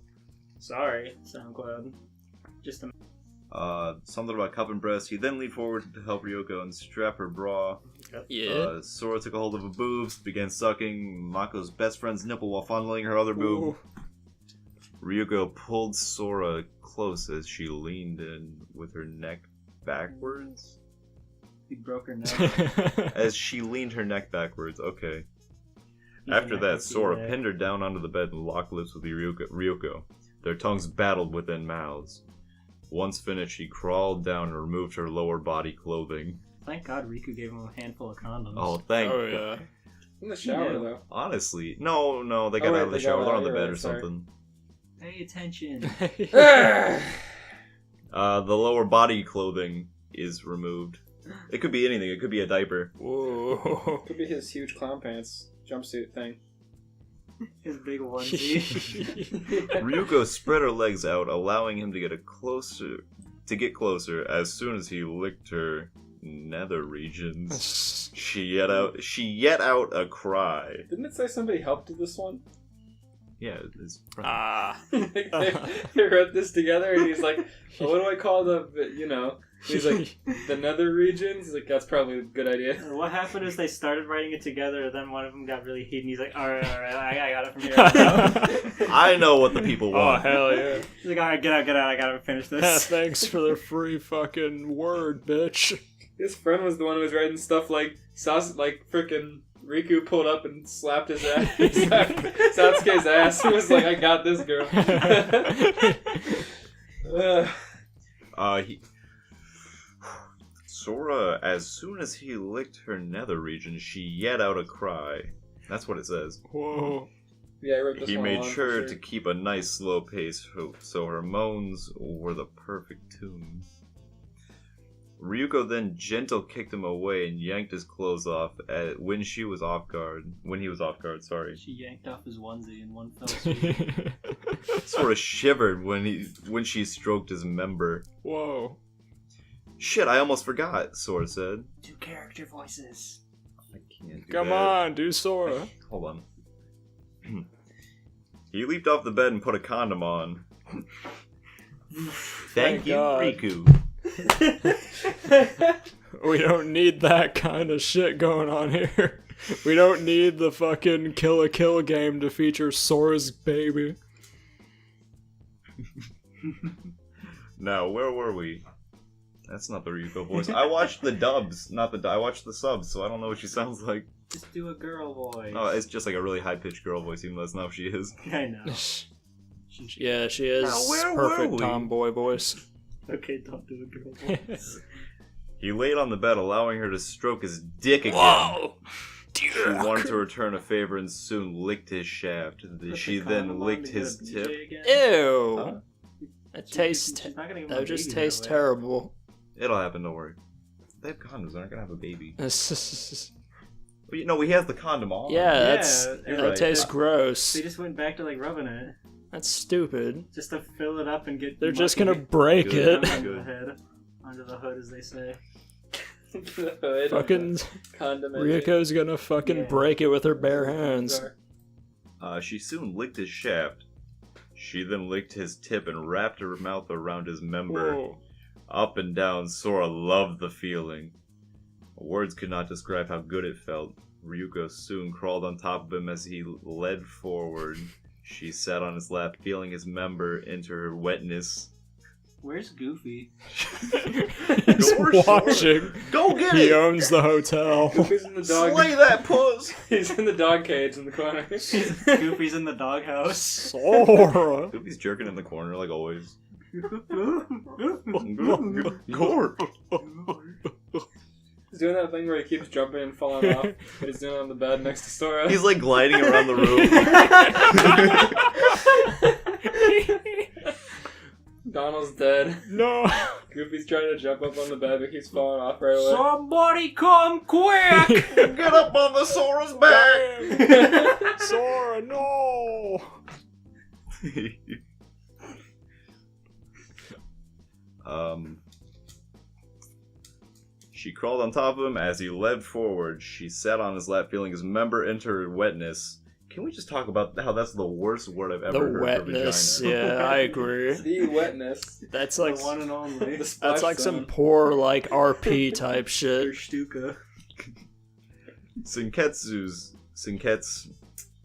sorry, SoundCloud. Just a Something about cup and breast. He then leaned forward to help Ryoko unstrap her bra. Yeah. Sora took a hold of her boobs, began sucking Mako's best friend's nipple while fondling her other boob. Ooh. Ryoko pulled Sora close as she leaned in with her neck backwards. he broke her neck. As she leaned her neck backwards, okay. He's After an that, ecstasy Sora neck. pinned her down onto the bed and locked lips with Ryoko. Their tongues battled within mouths. Once finished, she crawled down and removed her lower body clothing. Thank God Riku gave him a handful of condoms. Oh, thank Oh God. yeah. In the shower, Yeah. though. Honestly, no, they got wait, out of the they got shower. They're out, on the you're bed right, or sorry. something. Pay attention. The lower body clothing is removed. It could be anything. It could be a diaper. Whoa. Could be his huge clown pants jumpsuit thing. His big onesie. Ryuko spread her legs out, allowing him to get closer. As soon as he licked her nether regions, she let out a cry. Didn't it say somebody helped with this one? Yeah, it's Ah. They wrote this together and he's like, oh, what do I call the, he's like, the nether regions? He's like, that's probably a good idea. What happened is they started writing it together, and then one of them got really heated, and he's like, alright, I got it from here on out. I know what the people Oh want. hell yeah. He's like, alright, get out, I gotta finish Yeah, this. thanks for the free fucking word, bitch. His friend was the one who was writing stuff like, frickin' Riku pulled up and slapped his ass. Sasuke's ass. He was like, I got this girl. Sora, as soon as he licked her nether region, she let out a cry. That's what it says. Whoa. Yeah, I wrote this He one made along sure for to keep a nice slow pace so her moans were the perfect tune. Ryuko then gentle kicked him away and yanked his clothes off when he was off guard, sorry. She yanked off his onesie in one fell swoop. Sort of shivered when she stroked his member. Whoa. Shit, I almost forgot, Sora said. 2 character voices. I can't do Come that. on, do Sora. Hold on. He leaped off the bed and put a condom on. Thank you, God. Riku. We don't need that kind of shit going on here. We don't need the fucking Kill a Kill game to feature Sora's baby. Now, where were we? That's not the Ryuko voice. I watched the dubs, I watched the subs, so I don't know what she sounds like. Just do a girl voice. Oh, it's just like a really high-pitched girl voice, even though that's not what she is. I know. Yeah, she is Now, where were perfect we? tomboy voice. Okay, don't do a girl voice. He laid on the bed, allowing her to stroke his dick again. Whoa! She wanted to return a favor and soon licked his shaft. She then licked his tip. Ew! Huh? That tastes. She's not gonna give him That a just baby tastes that way. terrible. It'll happen, don't worry. They have condoms, they're not gonna have a baby. Yeah, But you know, he has the condom on. that's you're that right. tastes They gross. just went back to like rubbing it, That's stupid. just to fill it up and get. They're just mucky gonna break Good. it. under the head, under the hood, as they say. the hood. Fucking Condiment. Ryuko's gonna fucking Yeah. break it with her bare hands. She soon licked his shaft. She then licked his tip and wrapped her mouth around his member. Whoa. Up and down, Sora loved the feeling. Words could not describe how good it felt. Ryuko soon crawled on top of him as he led forward. She sat on his lap, feeling his member into her wetness. Where's Goofy? He's Door watching. Go get He it! owns the hotel. Goofy's in the dog. Slay that puss! He's in the dog cage in the corner. Goofy's in the doghouse. Sora. Goofy's jerking in the corner like always. Gore. He's doing that thing where he keeps jumping and falling off, but he's doing it on the bed next to Sora. He's like gliding around the room. Donald's dead. No. Goofy's trying to jump up on the bed, but he's falling off right away. Somebody come quick! Get up on the Sora's back! Sora, no. She crawled on top of him as he led forward. She sat on his lap, feeling his member enter her wetness. Can we just talk about how that's the worst word I've The ever heard wetness. for vagina? Yeah, I agree. The wetness. That's like The one and only. The splash that's like zone. some poor like RP type shit. Stuka. Senketsu's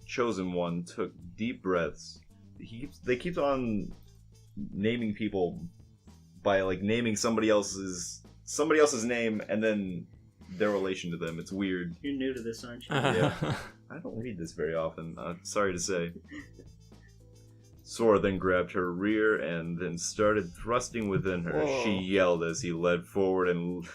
chosen one took deep breaths. They keep on naming people by like naming somebody else's name and then their relation to them. It's weird. You're new to this, aren't you? Yeah. I don't read this very often. Sorry to say. Sora then grabbed her rear and then started thrusting within her. Whoa. She yelled as he led forward and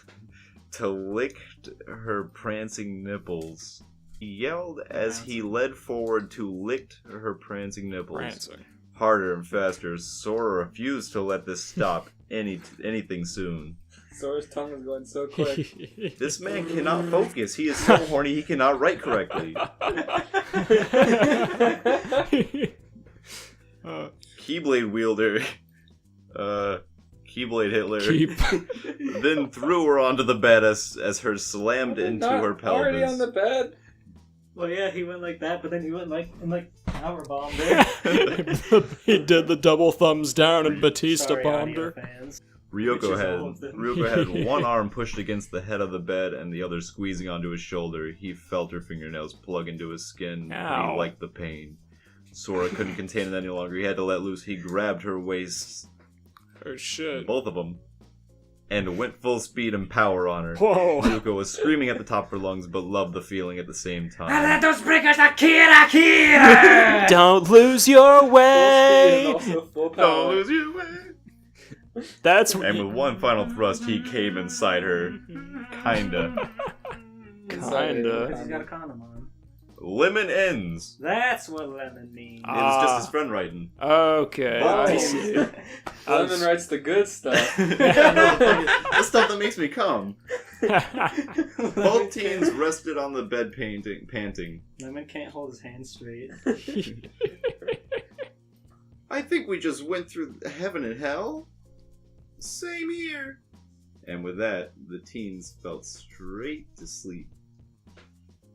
to licked her prancing nipples. He yelled as he led forward to licked her prancing nipples. Prancing. Harder and faster. Sora refused to let this stop anything soon. Sora's tongue is going so quick. This man cannot focus. He is so horny he cannot write correctly. Keyblade wielder, Keyblade Hitler, then threw her onto the bed as her slammed into Not her pelvis. already on the bed. Well, yeah, he went like that, but then he went like and like power bomb there. He did the double thumbs down and Batista Sorry, bombed audio her. fans. Ryuko Which is all of them. had one arm pushed against the head of the bed and the other squeezing onto his shoulder. He felt her fingernails plug into his skin. Ow. He liked the pain. Sora couldn't contain it any longer. He had to let loose. He grabbed her waist, Oh shit. both of them, and went full speed and power on her. Whoa. Ryuko was screaming at the top of her lungs, but loved the feeling at the same time. Don't lose your Full speed way. and also full Don't power. lose your way. That's And with one final thrust, he came inside her. Kinda. kinda. Because he's got a condom on. Lemon ends. That's what lemon means. It was just his friend writing. Okay, I see. Lemon writes the good stuff. The stuff that makes me come. Both teens rested on the bed panting. Lemon can't hold his hand straight. I think we just went through heaven and hell. Same here. And with that, the teens fell straight to sleep.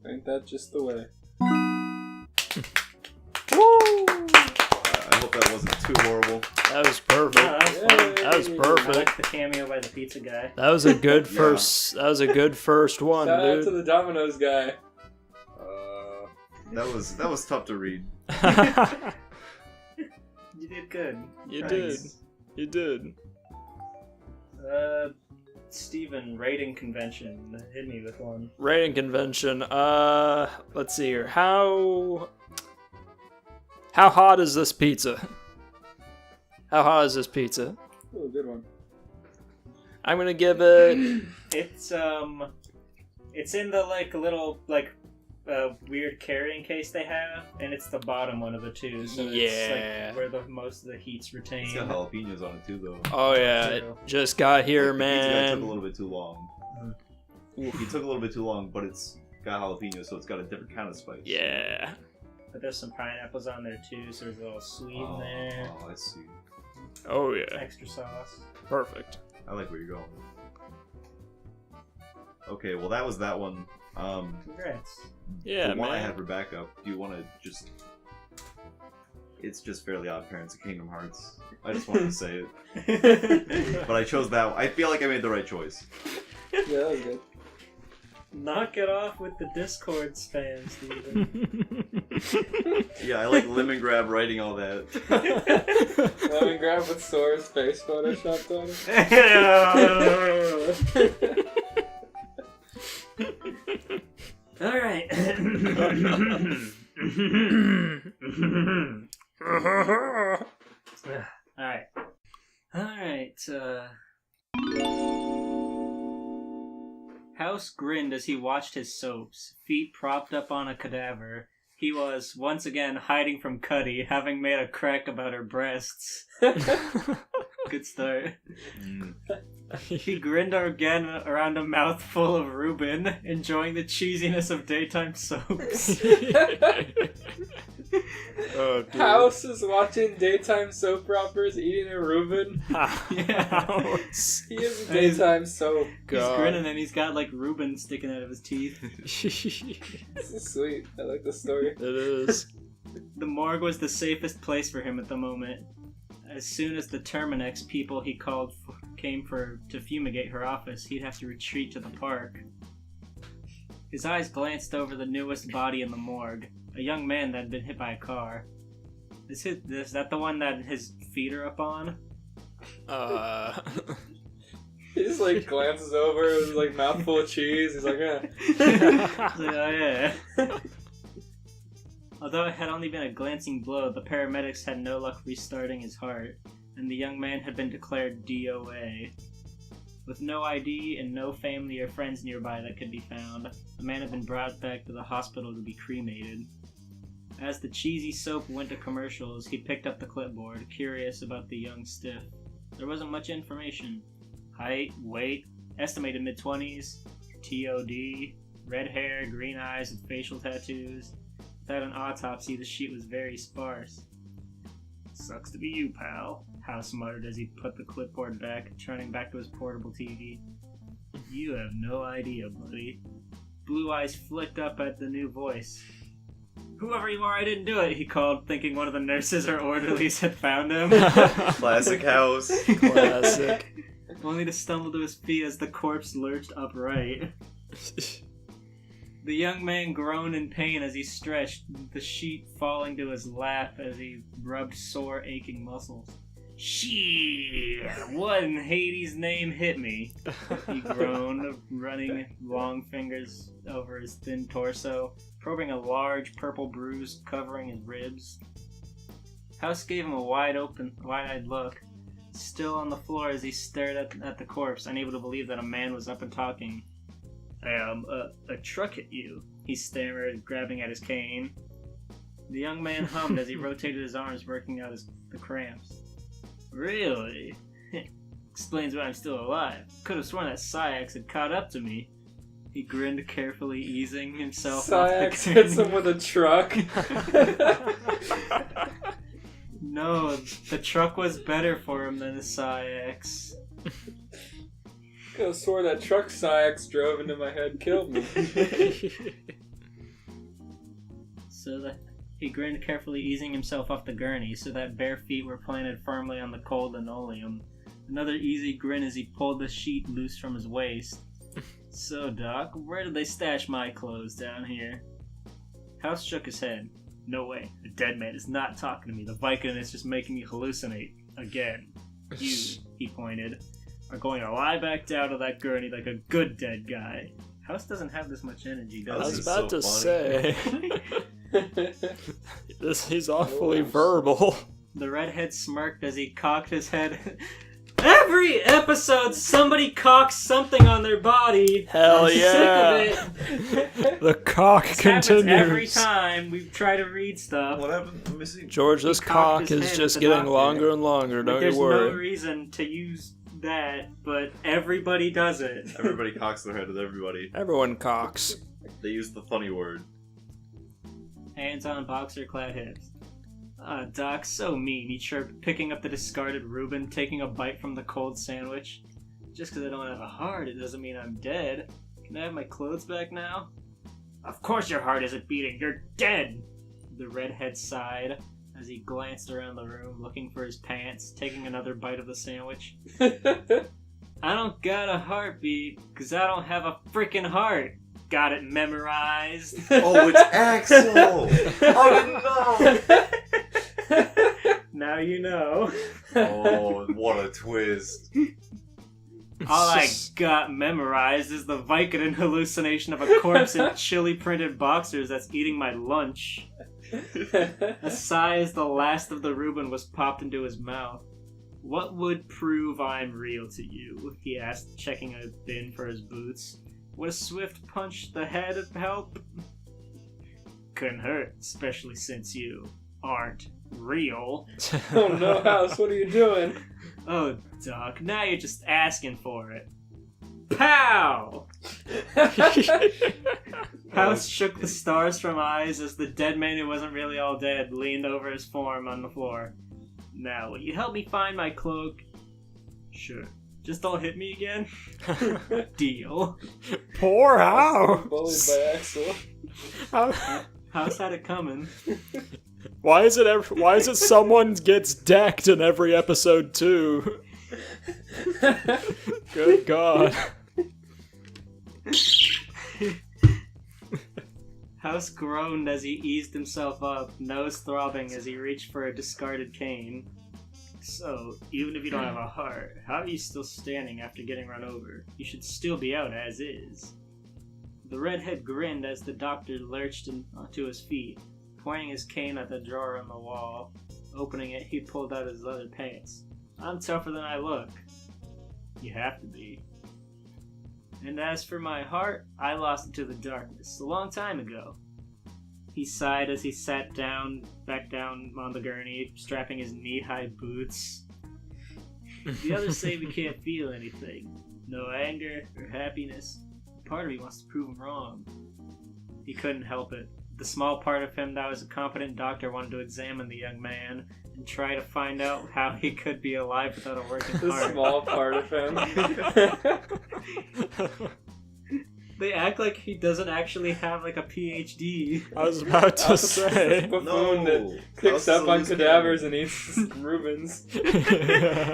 Ain't that just the way? I hope that wasn't too horrible. That was perfect. No, that was fun. That was I perfect. like the cameo by the pizza guy. That was a good Yeah. first. That was a good first one, Shout out to dude. the Domino's guy. That was tough to read. You did good. You Nice. You did. Steven, rating convention. Hit me with one. Rating convention. Let's see here. How hot is this pizza? How hot is this pizza? Oh, good one. I'm gonna give it. It's in the like little like weird carrying case they have, and it's the bottom one of the two. So Yeah. it's like where the most of the heat's It's retained. got jalapenos on it too, though. Oh yeah, it just got here, The pizza guy took a man. little bit too long. He took a little bit too long, but it's got jalapenos, so it's got a different kind of spice. Yeah. But there's some pineapples on there too, so there's a little sweet in there. Oh, I see. Oh yeah. Extra sauce. Perfect. I like where you're going. Okay, well that was that one. Congrats. Yeah, the one I man. had for backup. Do you want to just? It's just Fairly Odd Parents of Kingdom Hearts. I just wanted to say it, but I chose that one. I feel like I made the right choice. Yeah, that was good. Knock it off with the Discord spam, Steven. Yeah, I like Lemon Grab writing all that. Lemon grab with Sora's face photoshopped on it. Alright. Alright. Alright, House grinned as he watched his soaps, feet propped up on a cadaver. He was, once again, hiding from Cuddy, having made a crack about her breasts. Good start. He grinned again around a mouthful of Reuben, enjoying the cheesiness of daytime soaps. Oh, dude. House is watching daytime soap operas, eating a Reuben. House. He is a daytime soap. He's grinning and he's got like Reuben sticking out of his teeth. This is sweet. I like the story. It is. The morgue was the safest place for him at the moment. As soon as the Terminex people he called came to fumigate her office, he'd have to retreat to the park. His eyes glanced over the newest body in the morgue, a young man that had been hit by a car. Is that the one that his feet are up on? He just like glances over with his like mouthful of cheese. He's like, eh. Like, oh yeah. Although it had only been a glancing blow, the paramedics had no luck restarting his heart, and the young man had been declared DOA. With no ID and no family or friends nearby that could be found, the man had been brought back to the hospital to be cremated. As the cheesy soap went to commercials, he picked up the clipboard, curious about the young stiff. There wasn't much information. Height, weight, estimated mid-20s, TOD, red hair, green eyes with facial tattoos. Without an autopsy, the sheet was very sparse. Sucks to be you, pal, House muttered as he put the clipboard back, turning back to his portable TV. You have no idea, buddy. Blue eyes flicked up at the new voice. Whoever you are, I didn't do it, he called, thinking one of the nurses or orderlies had found him. Classic House. Classic. Only to stumble to his feet as the corpse lurched upright. The young man groaned in pain as he stretched, the sheet falling to his lap as he rubbed sore, aching muscles. Shit! What in Hades' name hit me? He groaned, running long fingers over his thin torso, probing a large purple bruise covering his ribs. House gave him a wide-eyed look, still on the floor as he stared at the corpse, unable to believe that a man was up and talking. A truck hit you, he stammered, grabbing at his cane. The young man hummed as he rotated his arms, working out the cramps. Really? Explains why I'm still alive. Could have sworn that Syax had caught up to me. He grinned, carefully easing himself Syax off the hits him with a truck. No, the truck was better for him than the Syax. Could have swore that truck Syax drove into my head killed me. He grinned, carefully easing himself off the gurney so that bare feet were planted firmly on the cold linoleum. Another easy grin as he pulled the sheet loose from his waist. So, Doc, where did they stash my clothes down here? House shook his head. No way. A dead man is not talking to me. The Viking is just making me hallucinate. Again. You, he pointed, are going to lie back down to that gurney like a good dead guy. House doesn't have this much energy, I does was he? about to so say. He's awfully verbal. The redhead smirked as he cocked his head. Every episode, somebody cocks something on their body. Hell I'm yeah. sick of it. The cock This happens continues. every time we try to read stuff. What happened? Let me see. George, this He cocked cock his is head just at the getting doctor. longer and longer. Like, Don't there's you worry. no reason to use that, but everybody does it. Everybody cocks their head at everybody. Everyone cocks. They use the funny word. Hands on boxer-clad hips. Ah, Doc, so mean, he chirped, picking up the discarded Reuben, taking a bite from the cold sandwich. Just because I don't have a heart, it doesn't mean I'm dead. Can I have my clothes back now? Of course your heart isn't beating, you're dead! The redhead sighed as he glanced around the room, looking for his pants, taking another bite of the sandwich. I don't got a heartbeat, because I don't have a freaking heart. Got it memorized. Oh, it's Axel! I didn't know! Now you know. Oh, what a twist. All I got memorized is the Vicodin hallucination of a corpse in chili printed boxers that's eating my lunch. A sigh as the last of the Reuben was popped into his mouth. What would prove I'm real to you? He asked, checking a bin for his boots. Would a swift punch to the head help? Couldn't hurt, especially since you aren't real. Oh no, House, what are you doing? Oh, Doc, now you're just asking for it. Pow! House shook the stars from eyes as the dead man who wasn't really all dead leaned over his form on the floor. Now, will you help me find my cloak? Sure. Just don't hit me again? Deal. Poor House. Bullied by Axel. House had it coming. Why is it someone gets decked in every episode too? Good God. House groaned as he eased himself up, nose throbbing as he reached for a discarded cane. So, even if you don't have a heart, how are you still standing after getting run over? You should still be out as is. The redhead grinned as the doctor lurched to his feet, pointing his cane at the drawer on the wall. Opening it, he pulled out his leather pants. I'm tougher than I look. You have to be. And as for my heart, I lost it to the darkness a long time ago. He sighed as he sat back down on the gurney, strapping his knee-high boots. The others say we can't feel anything. No anger or happiness. Part of me wants to prove him wrong. He couldn't help it. The small part of him that was a competent doctor wanted to examine the young man and try to find out how he could be alive without a working The heart. small part of him. They act like he doesn't actually have like a PhD. I was about to say. Buffoon that picks up on cadavers and eats Rubens.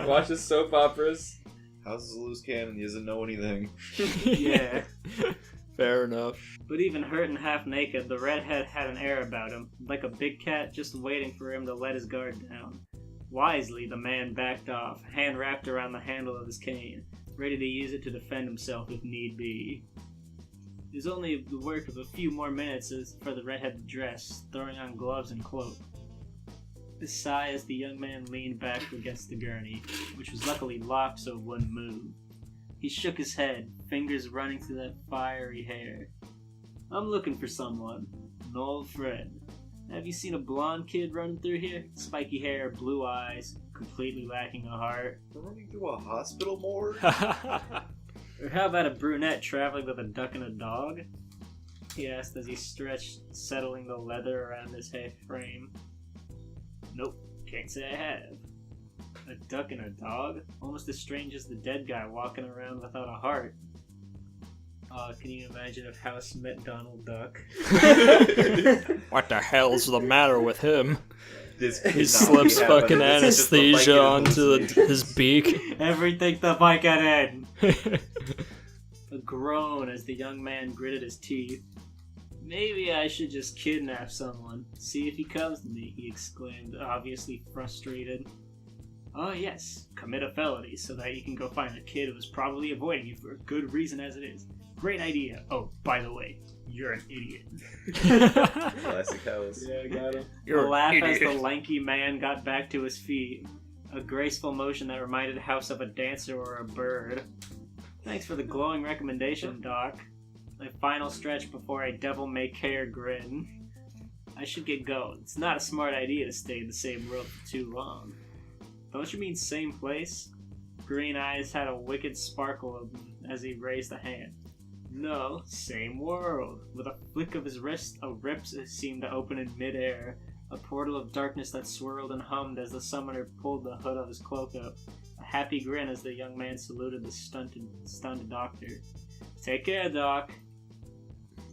Watches soap operas. House is a loose cannon, he doesn't know anything. Yeah. Fair enough. But even hurt and half naked, the redhead had an air about him, like a big cat just waiting for him to let his guard down. Wisely, the man backed off, hand wrapped around the handle of his cane, ready to use it to defend himself if need be. It was only the work of a few more minutes for the redhead to dress, throwing on gloves and cloak. A sigh as the young man leaned back against the gurney, which was luckily locked so it wouldn't move. He shook his head, fingers running through that fiery hair. I'm looking for someone. An old friend. Have you seen a blonde kid running through here? Spiky hair, blue eyes, completely lacking a heart. Running through a hospital morgue? Or how about a brunette traveling with a duck and a dog? He asked as he stretched, settling the leather around his head frame. Nope, can't say I have. A duck and a dog? Almost as strange as the dead guy walking around without a heart. Can you imagine if House met Donald Duck? What the hell's the matter with him? This He cannot slips be fucking happening. This is just the anesthesia Viking onto hallucination. his beak. Everything the bike at end! A groan as the young man gritted his teeth. Maybe I should just kidnap someone. See if he comes to me, he exclaimed, obviously frustrated. Oh yes, commit a felony so that you can go find a kid who was probably avoiding you for a good reason as it is. Great idea. Oh, by the way, you're an idiot. Classic House. Yeah, I got him. You're A laugh an as the idiot. lanky man got back to his feet. A graceful motion that reminded House of a dancer or a bird. Thanks for the glowing recommendation, Doc. A final stretch before a devil-may-care grin. I should get going. It's not a smart idea to stay in the same world for too long. Don't you mean same place? Green eyes had a wicked sparkle of them as he raised a hand. No, same world. With a flick of his wrist, a rip seemed to open in midair. A portal of darkness that swirled and hummed as the summoner pulled the hood of his cloak up. A happy grin as the young man saluted the stunned doctor. Take care, Doc.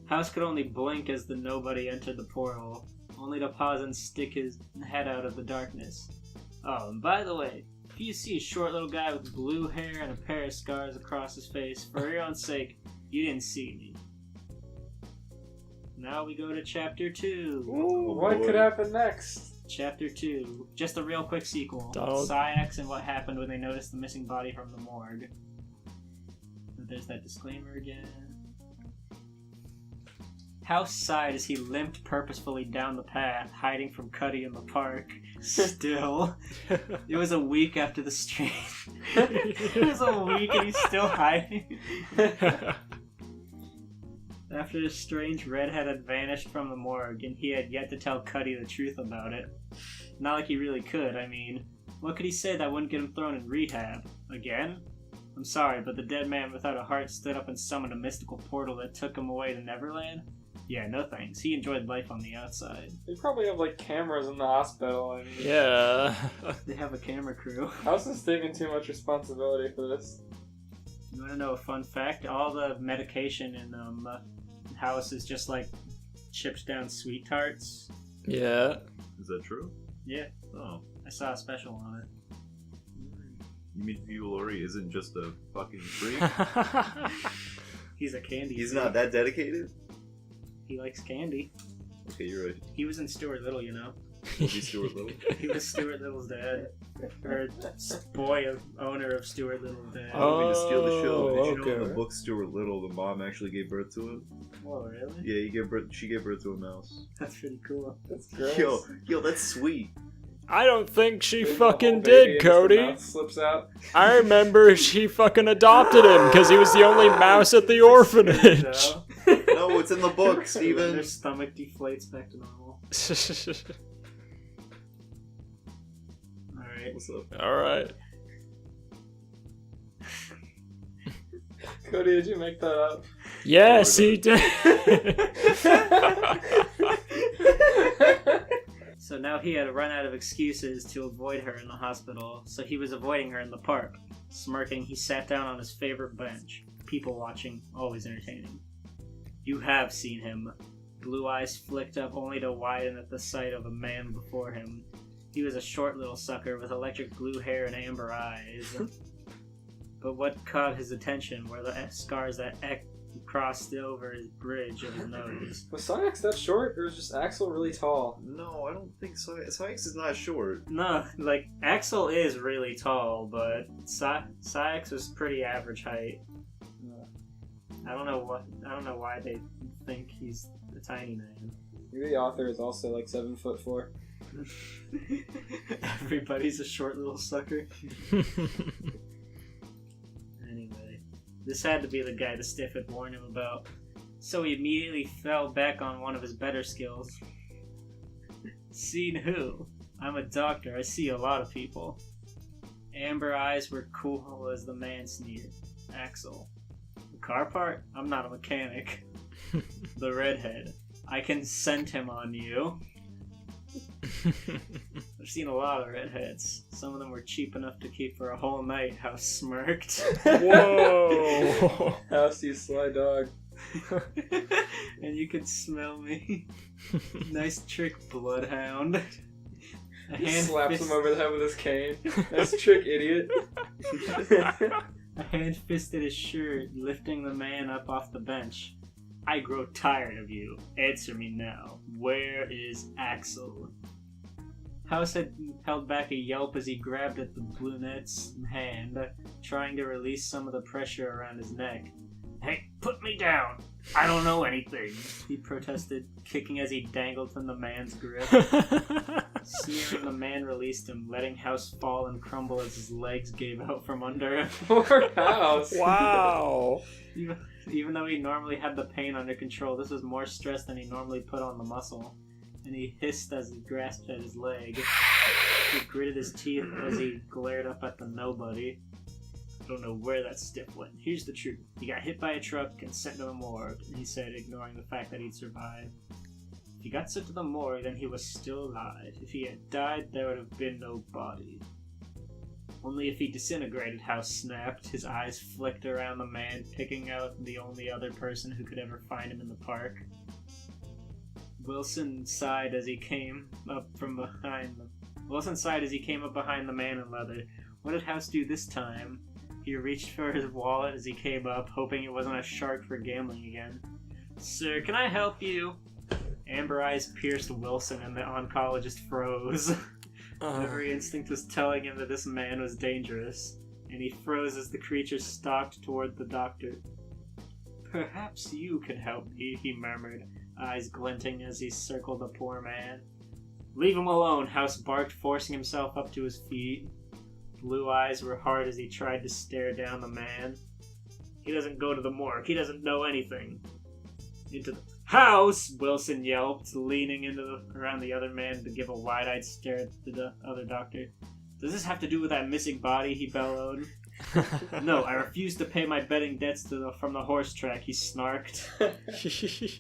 House could only blink as the nobody entered the portal, only to pause and stick his head out of the darkness. Oh, and by the way, if you see a short little guy with blue hair and a pair of scars across his face, for your own sake, you didn't see me. Now we go to Chapter 2. Ooh, what could happen next? Chapter 2. Just a real quick sequel. Donald. Syax and what happened when they noticed the missing body from the morgue. There's that disclaimer again. House sighed as he limped purposefully down the path, hiding from Cuddy in the park. Still. It was a week after the stream. It was a week and he's still hiding. After the strange redhead had vanished from the morgue, and he had yet to tell Cuddy the truth about it. Not like he really could, I mean. What could he say that wouldn't get him thrown in rehab? Again? I'm sorry, but the dead man without a heart stood up and summoned a mystical portal that took him away to Neverland? Yeah, no thanks. He enjoyed life on the outside. They probably have like cameras in the hospital. I mean, Yeah. They have a camera crew. House is taking too much responsibility for this. You want to know a fun fact? All the medication in House is just like chipped down sweet tarts. Yeah. Is that true? Yeah, Oh. I saw a special on it. You mean Hugh Laurie isn't just a fucking freak? He's a candy He's freak. not that dedicated? He likes candy. Okay, you're right. He was in Stuart Little, you know. Was he Stuart Little? He was Stuart Little's dad. Or owner of Stuart Little's dad. I don't mean to steal the show, but did you know in okay. the book Stuart Little, the mom actually gave birth to him? Whoa, really? Yeah, she gave birth to a mouse. That's pretty cool. That's gross. Yo, that's sweet. I don't think she Big fucking old baby did, and just the Cody. mouth slips out. I remember she fucking adopted him because he was the only mouse at the orphanage. No, it's in the book, Their Steven. stomach deflates back to normal. Alright. What's up? Alright. Cody, did you make that up? Yes, he did. So now he had run out of excuses to avoid her in the hospital, so he was avoiding her in the park. Smirking, he sat down on his favorite bench. People watching, always entertaining. You have seen him. Blue eyes flicked up only to widen at the sight of a man before him. He was a short little sucker with electric blue hair and amber eyes. But what caught his attention were the scars that crossed over his bridge of his nose. Was Sonic that short, or was just Axel really tall? No, I don't think so. Sykes is not short. No, like, Axel is really tall, but Sykes was pretty average height. I don't know why they think he's a tiny man. Maybe the author is also like 7'4". Everybody's a short little sucker. Anyway, This had to be the guy the stiff had warned him about. So he immediately fell back on one of his better skills. Seen who? I'm a doctor. I see a lot of people. Amber eyes were cool as the man sneered. Axel. The car part? I'm not a mechanic. The redhead. I can send him on you. I've seen a lot of redheads. Some of them were cheap enough to keep for a whole night. House smirked. Whoa! House, you sly dog. And you can smell me. Nice trick, bloodhound. He slaps him over the head with his cane. Nice trick, idiot. A hand fisted his shirt, lifting the man up off the bench. I grow tired of you. Answer me now. Where is Axel? House had held back a yelp as he grabbed at the brunette's hand, trying to release some of the pressure around his neck. Hey, put me down! I don't know anything, he protested, kicking as he dangled from the man's grip. Sneering, the man released him, letting House fall and crumble as his legs gave out from under him. Poor House. Wow. Even though he normally had the pain under control, this was more stress than he normally put on the muscle, and he hissed as he grasped at his leg. He gritted his teeth as he glared up at the nobody. I don't know where that stiff went. Here's the truth. He got hit by a truck and sent to a morgue, he said, ignoring the fact that he'd survived. If he got sent to the morgue, then he was still alive. If he had died, there would have been no body. Only if he disintegrated, House snapped. His eyes flicked around the man, picking out the only other person who could ever find him in the park. Wilson sighed as he came up behind the man in leather. What did House do this time? He reached for his wallet as he came up, hoping it wasn't a shark for gambling again. Sir, can I help you? Amber eyes pierced Wilson and the oncologist froze. Every instinct was telling him that this man was dangerous, and he froze as the creature stalked toward the doctor. Perhaps you can help me, he murmured, eyes glinting as he circled the poor man. Leave him alone, House barked, forcing himself up to his feet. Blue eyes were hard as he tried to stare down the man. He doesn't go to the morgue. He doesn't know anything. Into the house, Wilson yelped, leaning around the other man to give a wide-eyed stare at the other doctor. Does this have to do with that missing body? He bellowed. No, I refuse to pay my betting debts from the horse track, he snarked,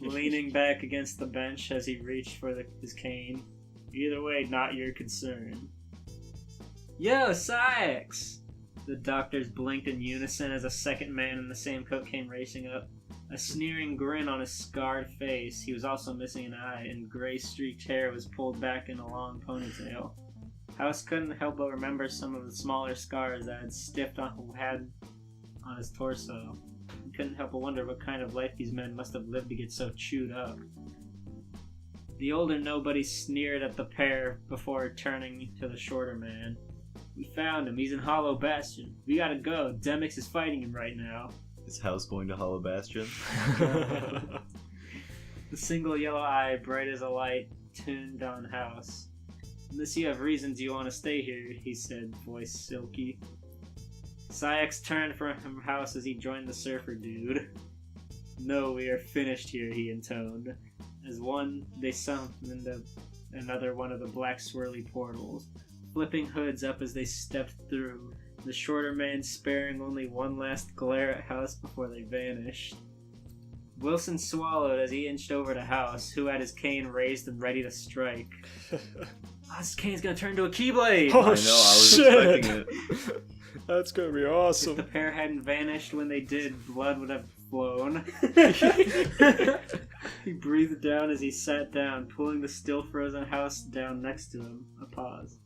leaning back against the bench as he reached for his cane. Either way, not your concern. Yo, Sykes! The doctors blinked in unison as a second man in the same coat came racing up. A sneering grin on his scarred face. He was also missing an eye, and gray-streaked hair was pulled back in a long ponytail. House couldn't help but remember some of the smaller scars that had on his torso. He couldn't help but wonder what kind of life these men must have lived to get so chewed up. The older nobody sneered at the pair before turning to the shorter man. We found him. He's in Hollow Bastion. We gotta go. Demix is fighting him right now. Is House going to Hollow Bastion? The single yellow eye, bright as a light, tuned on House. Unless you have reasons you want to stay here, he said, voice silky. Sykes turned from House as he joined the surfer dude. No, we are finished here, he intoned. As one, they summoned another one of the black swirly portals, flipping hoods up as they stepped through, the shorter man sparing only one last glare at House before they vanished. Wilson swallowed as he inched over to House, who had his cane raised and ready to strike. This cane's gonna turn into a keyblade! Oh, I know, I was shit. expecting it. That's gonna be If awesome. the pair hadn't vanished when they did, blood would have flown. He breathed down as he sat down, pulling the still frozen House down next to him. A pause.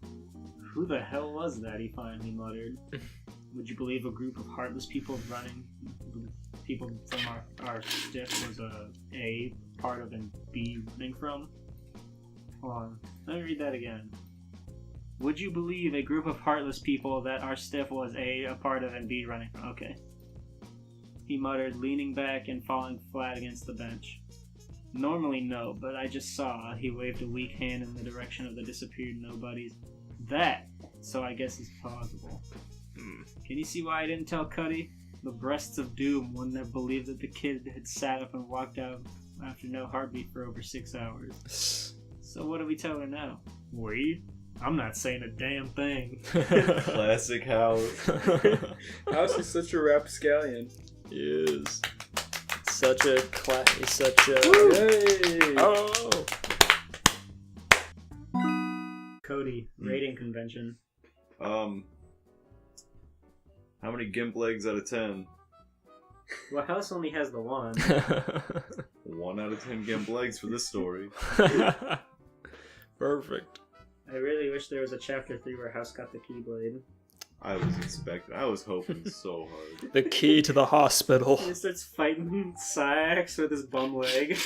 Who the hell was that? He finally muttered. Would you believe a group of heartless people running? People from our stiff was A part of and B running from? Hold on. Let me read that again. Would you believe a group of heartless people that our stiff was A part of and B running from? Okay. He muttered, leaning back and falling flat against the bench. Normally no, but I just saw. He waved a weak hand in the direction of the disappeared nobodies. That, so I guess it's plausible. Can you see why I didn't tell Cuddy? The breasts of doom wouldn't have believed that the kid had sat up and walked out after no heartbeat for over 6 hours. So what do we tell her now? We? I'm not saying a damn thing. Classic House. House is such a rapscallion. He is. Such a he's such a... Yay! Oh! Cody, rating convention. How many gimp legs out of 10? Well, House only has the one. 1 out of 10 gimp legs for this story. Perfect. I really wish there was a chapter 3 where House got the Keyblade. I was hoping so hard. The key to the hospital. He starts fighting Sax with his bum leg.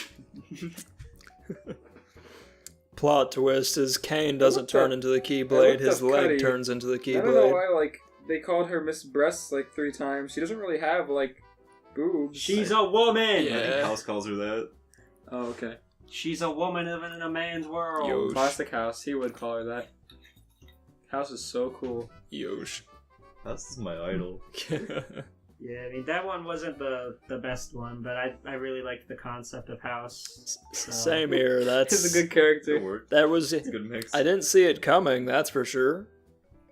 Plot twist is Kane doesn't turn into the Keyblade, his leg Cuddy. turns into the I don't know Keyblade. why, like, they called her Miss Breasts like 3 times. She doesn't really have, like, boobs. She's a woman! I think Yeah. House calls her that. Oh, okay. She's a woman living in a man's world. Yo. Plastic House, he would call her that. House is so cool. Yosh. House is my idol. Yeah, I mean, that one wasn't the best one, but I really liked the concept of House. Same here. That's He's a good character. Good work. That was. It's a good mix. I didn't see it coming. That's for sure.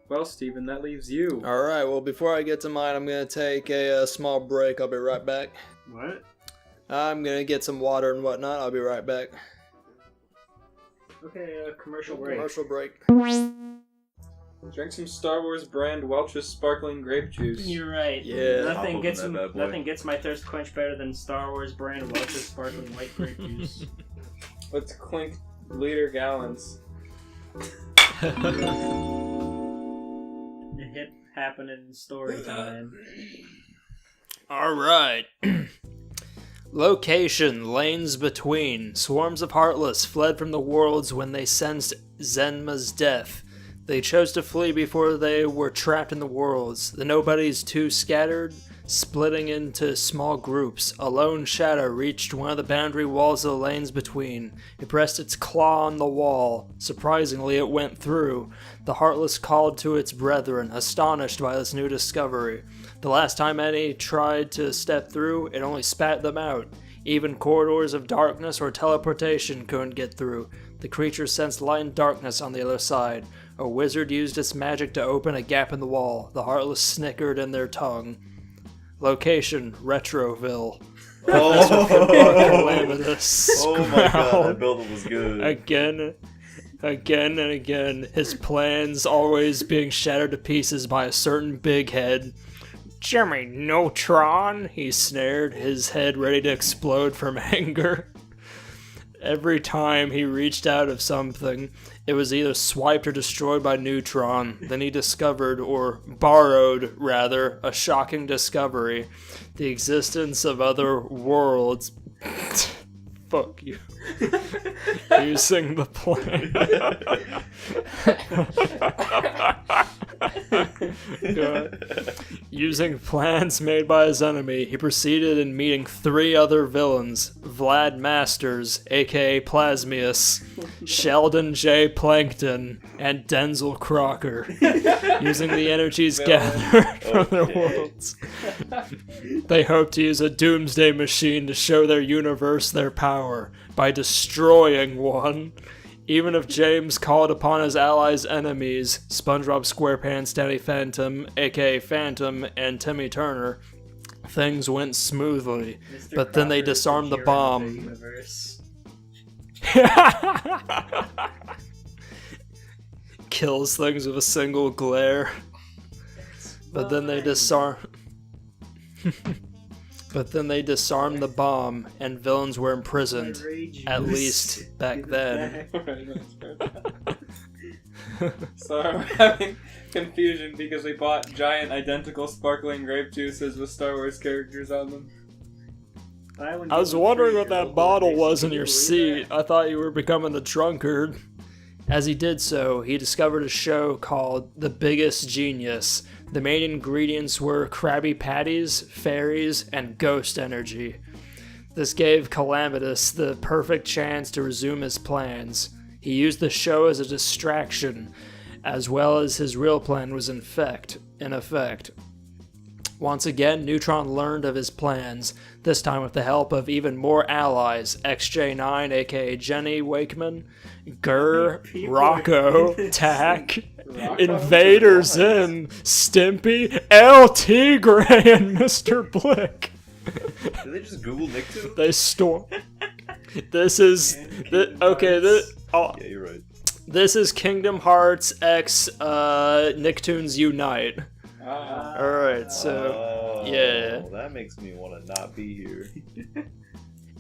Well, Steven, that leaves you. All right. Well, before I get to mine, I'm gonna take a small break. I'll be right back. What? I'm gonna get some water and whatnot. I'll be right back. Okay, commercial break. Commercial break. Drink some Star Wars brand Welch's sparkling grape juice. You're right. Yeah. Nothing I'll gets open that bad boy. nothing gets my thirst quenched better than Star Wars brand Welch's sparkling white grape juice. Let's clink liter gallons. The hip happening story time. All right. Location: lanes between. Swarms of Heartless fled from the worlds when they sensed Zenma's death. They chose to flee before they were trapped in the worlds. The Nobodies too scattered, splitting into small groups. A lone shadow reached one of the boundary walls of the lanes between. It pressed its claw on the wall. Surprisingly, it went through. The Heartless called to its brethren, astonished by this new discovery. The last time any tried to step through, it only spat them out. Even corridors of darkness or teleportation couldn't get through. The creatures sensed light and darkness on the other side. A wizard used its magic to open a gap in the wall. The Heartless snickered in their tongue. Location: Retroville. Calamitous. Oh my god, growled that build was good. again and again, his plans always being shattered to pieces by a certain big head. Jimmy Neutron, he snared, his head ready to explode from anger. Every time he reached out of something, it was either swiped or destroyed by Neutron. Then he discovered, or borrowed, rather, a shocking discovery. The existence of other worlds. Fuck you. Using the plan. God. Using plans made by his enemy, he proceeded in meeting 3 other villains: Vlad Masters, aka Plasmius, Sheldon J. Plankton, and Denzel Crocker. Using the energies gathered from their worlds, they hope to use a doomsday machine to show their universe their power by destroying one. Even if James called upon his allies' enemies, SpongeBob SquarePants, Danny Phantom, aka Phantom, and Timmy Turner, things went smoothly. Mr. But then they Crocker is disarmed the hero of bomb. the universe. Kills things with a single glare. But then they disarm. But then they disarmed the bomb, and villains were imprisoned. My rage At juice. least back Give it then. back. Sorry, we're having confusion because we bought giant identical sparkling grape juices with Star Wars characters on them. I I was wondering what that bottle was in your seat. I thought you were becoming a drunkard. As he did so, he discovered a show called The Biggest Genius. The main ingredients were Krabby Patties, fairies, and ghost energy. This gave Calamitous the perfect chance to resume his plans. He used the show as a distraction, as well as his real plan was in effect. Once again, Neutron learned of his plans, this time with the help of even more allies, XJ9, aka Jenny Wakeman, Gurr, Rocco, Tack, Invader Zim, Stimpy, El Tigre, and Mr. Blick. Did they just Google Nicktoons? They storm. This is... Yeah, you're right. This is Kingdom Hearts X Nicktoons Unite. Alright, so... yeah. That makes me want to not be here.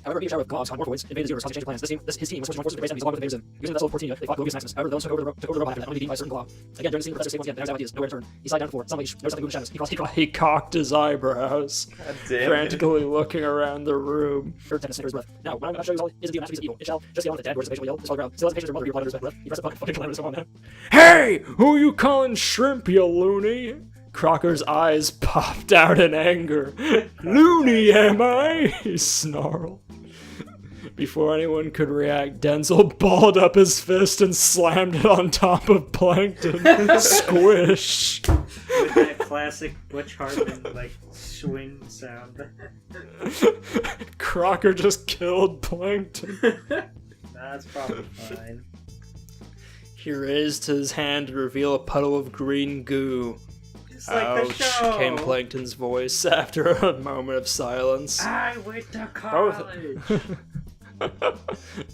However, being showered with gloves on Morphoids, invaded Zero to change plans. His team was switching forces to base enemies along with Invaders in. Using the vessel of 14, they fought Glorious Maximus. However, those took over the robot after that, only beaten by a certain claw. Again, during the scene, Professor Saved once again, now his ideas, nowhere to turn. He slid down the floor. Suddenly, there was something moving in the shadows. He cocked his eyebrows, God damn frantically looking around the room. Heard Tempest his breath. Now, what I'm about to show you all isn't the masterpiece of evil. It shall just get on with the dead, words of patient will yell, this all ground. Still has the patience of mother reapplied under his breath. He pressed the fucking calamitous on now. Hey! Who you calling shrimp, you loony? Crocker's eyes popped out in anger. Loony, am I? He snarled. Before anyone could react, Denzel balled up his fist and slammed it on top of Plankton. Squish. With that classic Butch Hartman, like, swing sound. Crocker just killed Plankton. That's probably fine. He raised his hand to reveal a puddle of green goo. Just like the Ouch, show. came Plankton's voice after a moment of silence. I went to college.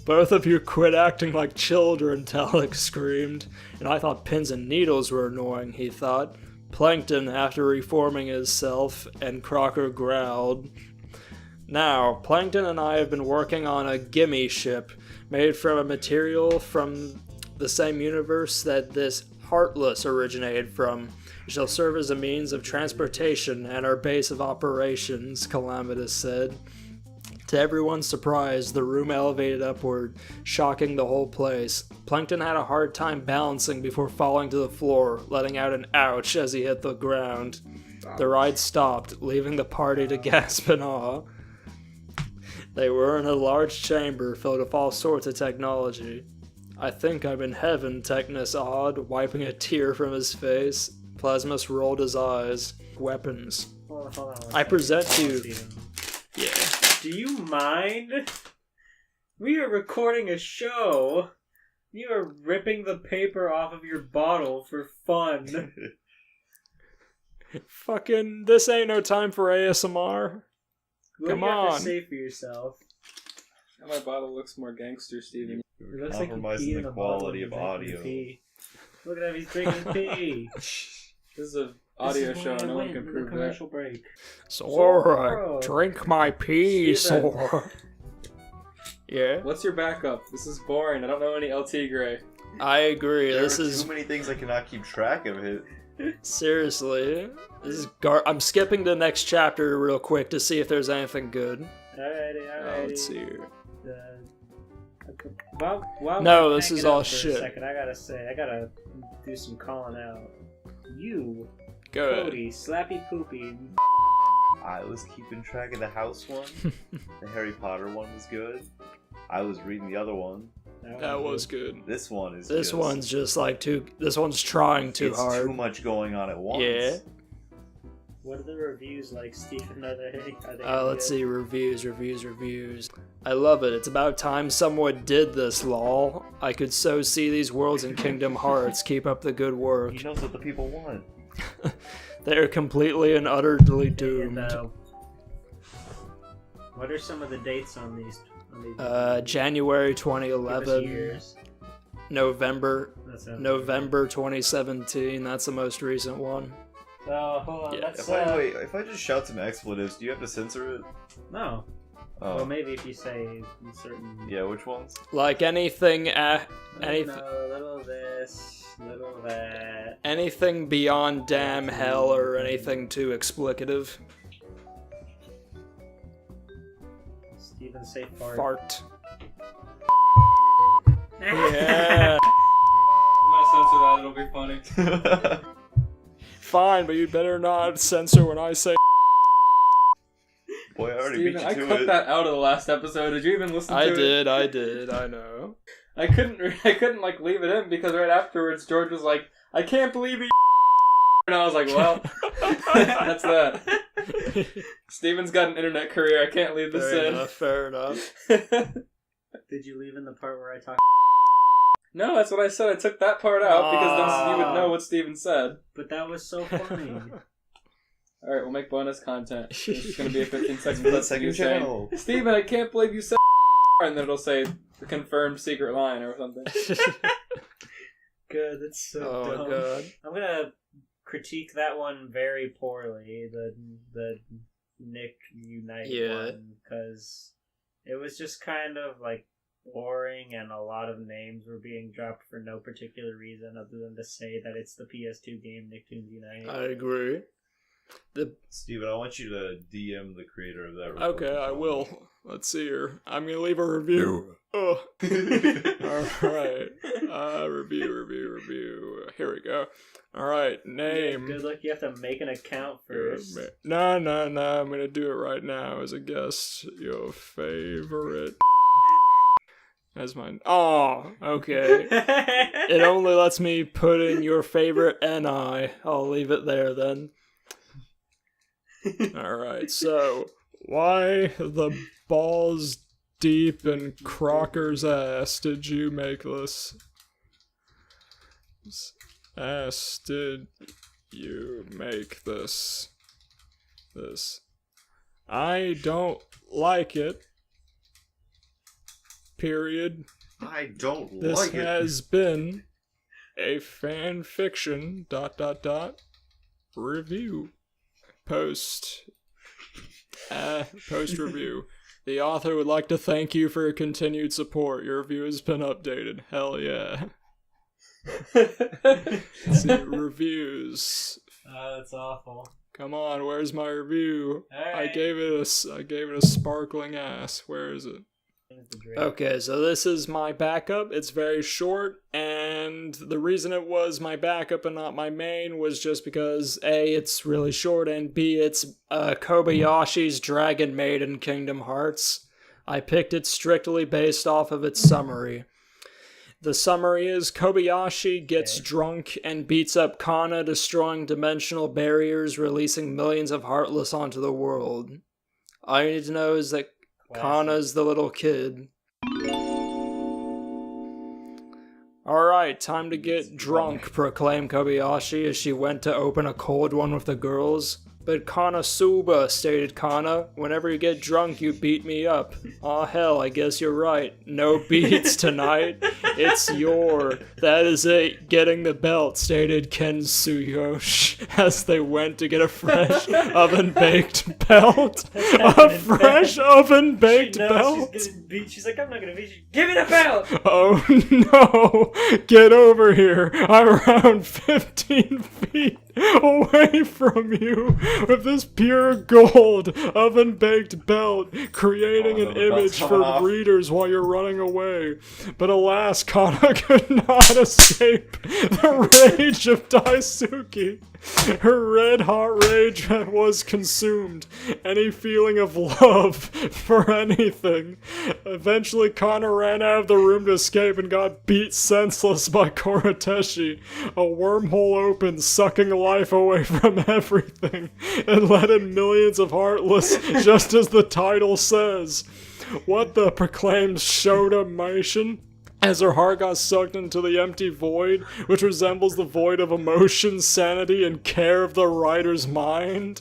Both of you quit acting like children, Talek screamed. And I thought pins and needles were annoying, he thought. Plankton, after reforming himself, and Crocker growled. Now, Plankton and I have been working on a gimme ship, made from a material from the same universe that this Heartless originated from. It shall serve as a means of transportation and our base of operations, Calamitous said. To everyone's surprise, the room elevated upward, shocking the whole place. Plankton had a hard time balancing before falling to the floor, letting out an ouch as he hit the ground. The ride stopped, leaving the party to gasp in awe. They were in a large chamber filled with all sorts of technology. I think I'm in heaven, Technus awed, wiping a tear from his face. Plasmus rolled his eyes. Weapons. Hold on I present to you... Steven. Yeah. Do you mind? We are recording a show. You are ripping the paper off of your bottle for fun. Fucking, this ain't no time for ASMR. What Come do you have on. to say for yourself? My bottle looks more gangster, Steven. It looks like you Compromising peed in the a bottle quality and of you're drinking audio. pee. Look at him, he's drinking pee. This is an audio This is show, why I no one went can in the prove that. commercial break. Sora, drink my pee, Steven. Sora. Yeah, What's your backup? This is boring. I don't know any LT Gray. I agree. There This are is too many things I cannot keep track of. It. seriously. This is I'm skipping the next chapter real quick to see if there's anything good. Alrighty. Let's see here. While No, we're this is hanging all out for a shit. second, I gotta do some calling out. You, Go ahead. Cody, Slappy Poopy. I was keeping track of the house one. The Harry Potter one was good. I was reading the other one. That was good. This one is. This just, one's just like this one's trying too it's hard. too much going on at once. Yeah. What are the reviews like, Stephen? Are they Let's see, reviews. I love it. It's about time someone did this, lol. I could so see these worlds in Kingdom Hearts. Keep up the good work. He knows what the people want. They're completely and utterly doomed. And, what are some of the dates on these? January Give us 2011, years. November That sounds 2017. That's the most recent one. Oh, hold on. Yeah. Let's, If I just shout some expletives, do you have to censor it? No. Oh. Well, maybe if you say certain. Yeah, which ones? Like anything, anything, No, little this, little that. anything beyond damn hell or anything too explicative. Steven, say fart. Fart. Yeah. I'm gonna censor that, it'll be funny. Fine, but you better not censor when I say. Boy, I already Steven, beat you I to cut it. that out of the last episode. Did you even listen to it? I did, I know. I couldn't like leave it in because right afterwards George was like, I can't believe he And I was like, well, that's that. Steven's got an internet career. I can't leave this in. Fair enough. Did you leave in the part where I talk? No, that's what I said. I took that part out because then you would know what Steven said. But that was so funny. Alright, we'll make bonus content. It's going to be a 15-second clip of second you saying, channel. Steven, I can't believe you said and then it'll say the confirmed secret line or something. Good, that's so dumb. God. I'm gonna critique that one very poorly, the Nick Unite one, because it was just kind of like boring and a lot of names were being dropped for no particular reason other than to say that it's the PS2 game Nicktoons Unite. I agree. Steven, I want you to DM the creator of that. Okay, I will. Let's see here. I'm gonna leave a review. Oh. Alright. Review. Here we go. Alright, name. Good luck, you have to make an account first. No, I'm gonna do it right now as a guest. Your favorite. As mine. Oh, okay. It only lets me put in your favorite NI. I'll leave it there then. Alright, so why the balls deep in Crocker's ass did you make this? Ass did you make this? I don't like it. Period. I don't This like it. This has been a fanfiction ... review. Post review. The author would like to thank you for your continued support. Your review has been updated. Hell yeah. Let's see, reviews. That's awful. Come on, where's my review? All I right. gave it a sparkling ass. Where is it? Okay, so this is my backup. It's very short, and the reason it was my backup and not my main was just because A, it's really short, and B, it's Kobayashi's Dragon Maid in Kingdom Hearts. I picked it strictly based off of its summary. The summary is Kobayashi gets drunk and beats up Kana, destroying dimensional barriers, releasing millions of Heartless onto the world. All you need to know is that Kana's the little kid. Alright, time to get drunk, proclaimed Kobayashi as she went to open a cold one with the girls. But Konosuba, stated Kana, whenever you get drunk you beat me up. Aw hell, I guess you're right. No beats tonight. It's that is it, getting the belt, stated Kensuyoshi, as they went to get a fresh oven-baked belt. A fresh oven-baked belt? She's getting beat. She's like, I'm not gonna beat you. Give me the belt! Oh no! Get over here! I'm around 15 feet away from you with this pure gold oven-baked belt, creating an image for readers while you're running away. But alas, Kana could not escape the rage of Daisuke. Her red-hot rage was consumed. Any feeling of love for anything. Eventually, Kana ran out of the room to escape and got beat senseless by Koroteshi. A wormhole opened, sucking life away from everything, and let in millions of Heartless, just as the title says. What the proclaimed Shota-mation? As her heart got sucked into the empty void, which resembles the void of emotion, sanity, and care of the writer's mind.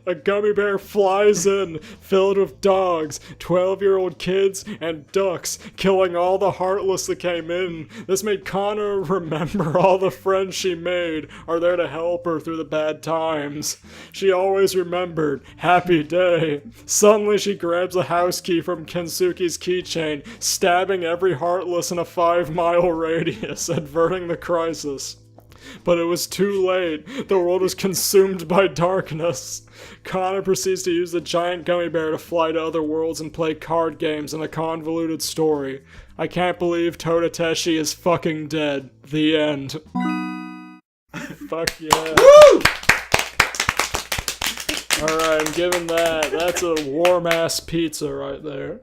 A gummy bear flies in, filled with dogs, 12-year-old kids, and ducks, killing all the Heartless that came in. This made Kana remember all the friends she made are there to help her through the bad times. She always remembered, happy day. Suddenly she grabs a house key from Kensuke's keychain, stabbing every Heartless in a 5-mile radius, averting the crisis. But it was too late. The world was consumed by darkness. Kana proceeds to use the giant gummy bear to fly to other worlds and play card games in a convoluted story. I can't believe Todateshi is fucking dead. The end. Fuck yeah. Woo! Alright, I'm giving that. That's a warm-ass pizza right there.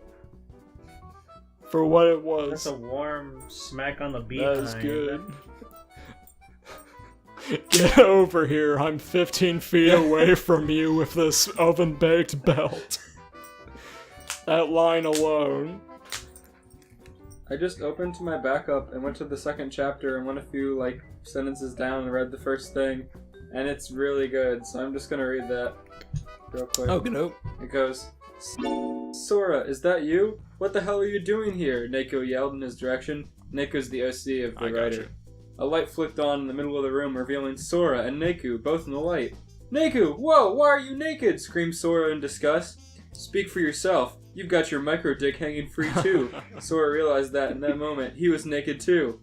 For what it was. That's a warm smack on the beat. That is good. Get over here. I'm 15 feet away from you with this oven-baked belt. That line alone. I just opened to my backup and went to the second chapter and went a few, like, sentences down and read the first thing. And it's really good, so I'm just gonna read that real quick. Oh, no. It goes, Sora, is that you? What the hell are you doing here? Neko yelled in his direction. Neko's the OC of the writer. A light flicked on in the middle of the room, revealing Sora and Neku, both in the light. Neku! Whoa! Why are you naked? Screamed Sora in disgust. Speak for yourself. You've got your micro dick hanging free too. Sora realized that in that moment, he was naked too.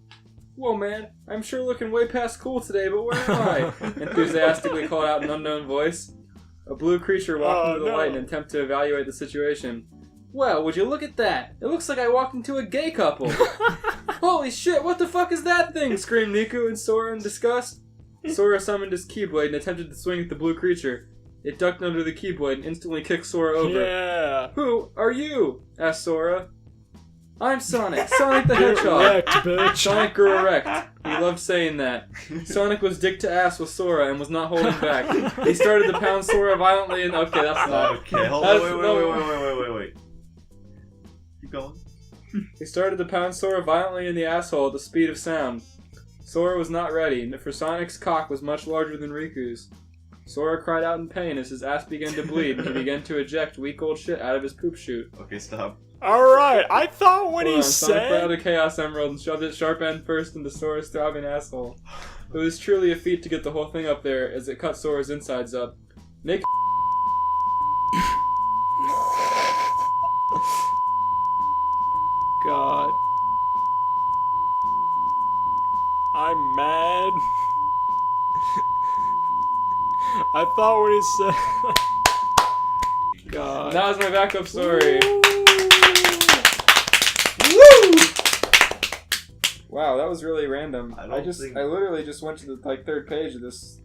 Whoa, man, I'm sure looking way past cool today, but where am I? Enthusiastically called out an unknown voice. A blue creature walked into the light in an attempt to evaluate the situation. Well, would you look at that? It looks like I walked into a gay couple. Holy shit, what the fuck is that thing? Screamed Niku and Sora in disgust. Sora summoned his Keyblade and attempted to swing at the blue creature. It ducked under the Keyblade and instantly kicked Sora over. Yeah. Who are you? Asked Sora. I'm Sonic. Sonic the Hedgehog. Erect, bitch. Sonic grew erect. He loved saying that. Sonic was dick to ass with Sora and was not holding back. He started to pound Sora violently and... Okay, that's not... Okay, hold That's- on, wait. Keep going. He started to pound Sora violently in the asshole at the speed of sound. Sora was not ready, for Sonic's cock was much larger than Riku's. Sora cried out in pain as his ass began to bleed and he began to eject weak old shit out of his poop chute. Okay, stop. Alright, I thought what Hold he on, Sonic put out said... a Chaos Emerald and shoved its sharp end first into Sora's throbbing asshole. It was truly a feat to get the whole thing up there as it cut Sora's insides up. Nick God. I'm mad. I thought what he said... God. That was my backup story. Wow, that was really random. I I don't literally just went to the third page of this,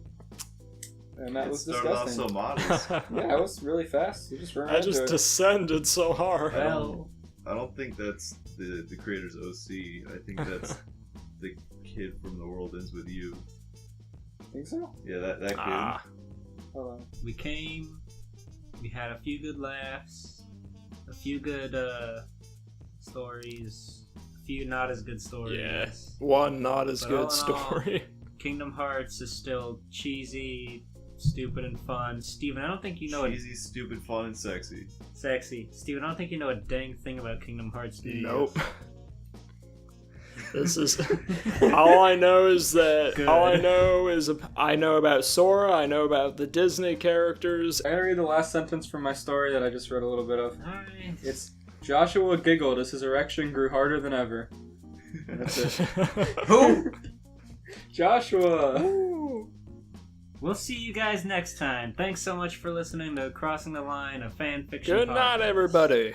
and that It was started off disgusting. so modest. Yeah, it was really fast. You just ran I into just it. descended so hard. Well, I don't think that's the creator's OC. I think that's the kid from The World Ends With You. Think so? Yeah, that kid. Ah. Hold on. we came, we had a few good laughs, a few good stories, a few not as good stories. Yeah. One not as But good all in all, story. Kingdom Hearts is still cheesy, stupid, and fun. Steven, I don't think you know it. Cheesy, stupid, fun, and sexy. Sexy. Steven, I don't think you know a dang thing about Kingdom Hearts, do you? Nope. This is all I know is that Good. all I know is I know about Sora. I know about the Disney characters. I'm gonna read the last sentence from my story that I just read a little bit of. Alright. It's Joshua giggled as his erection grew harder than ever. And that's it. Who? Joshua! We'll see you guys next time. Thanks so much for listening to Crossing the Line, a fan fiction Good night, podcast. everybody.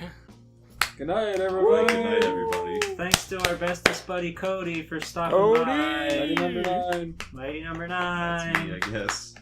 Good night, everybody! Good night, everybody. Thanks to our bestest buddy Cody for stopping Cody! by. Mighty number 9. Mighty number That's 9. me, I guess.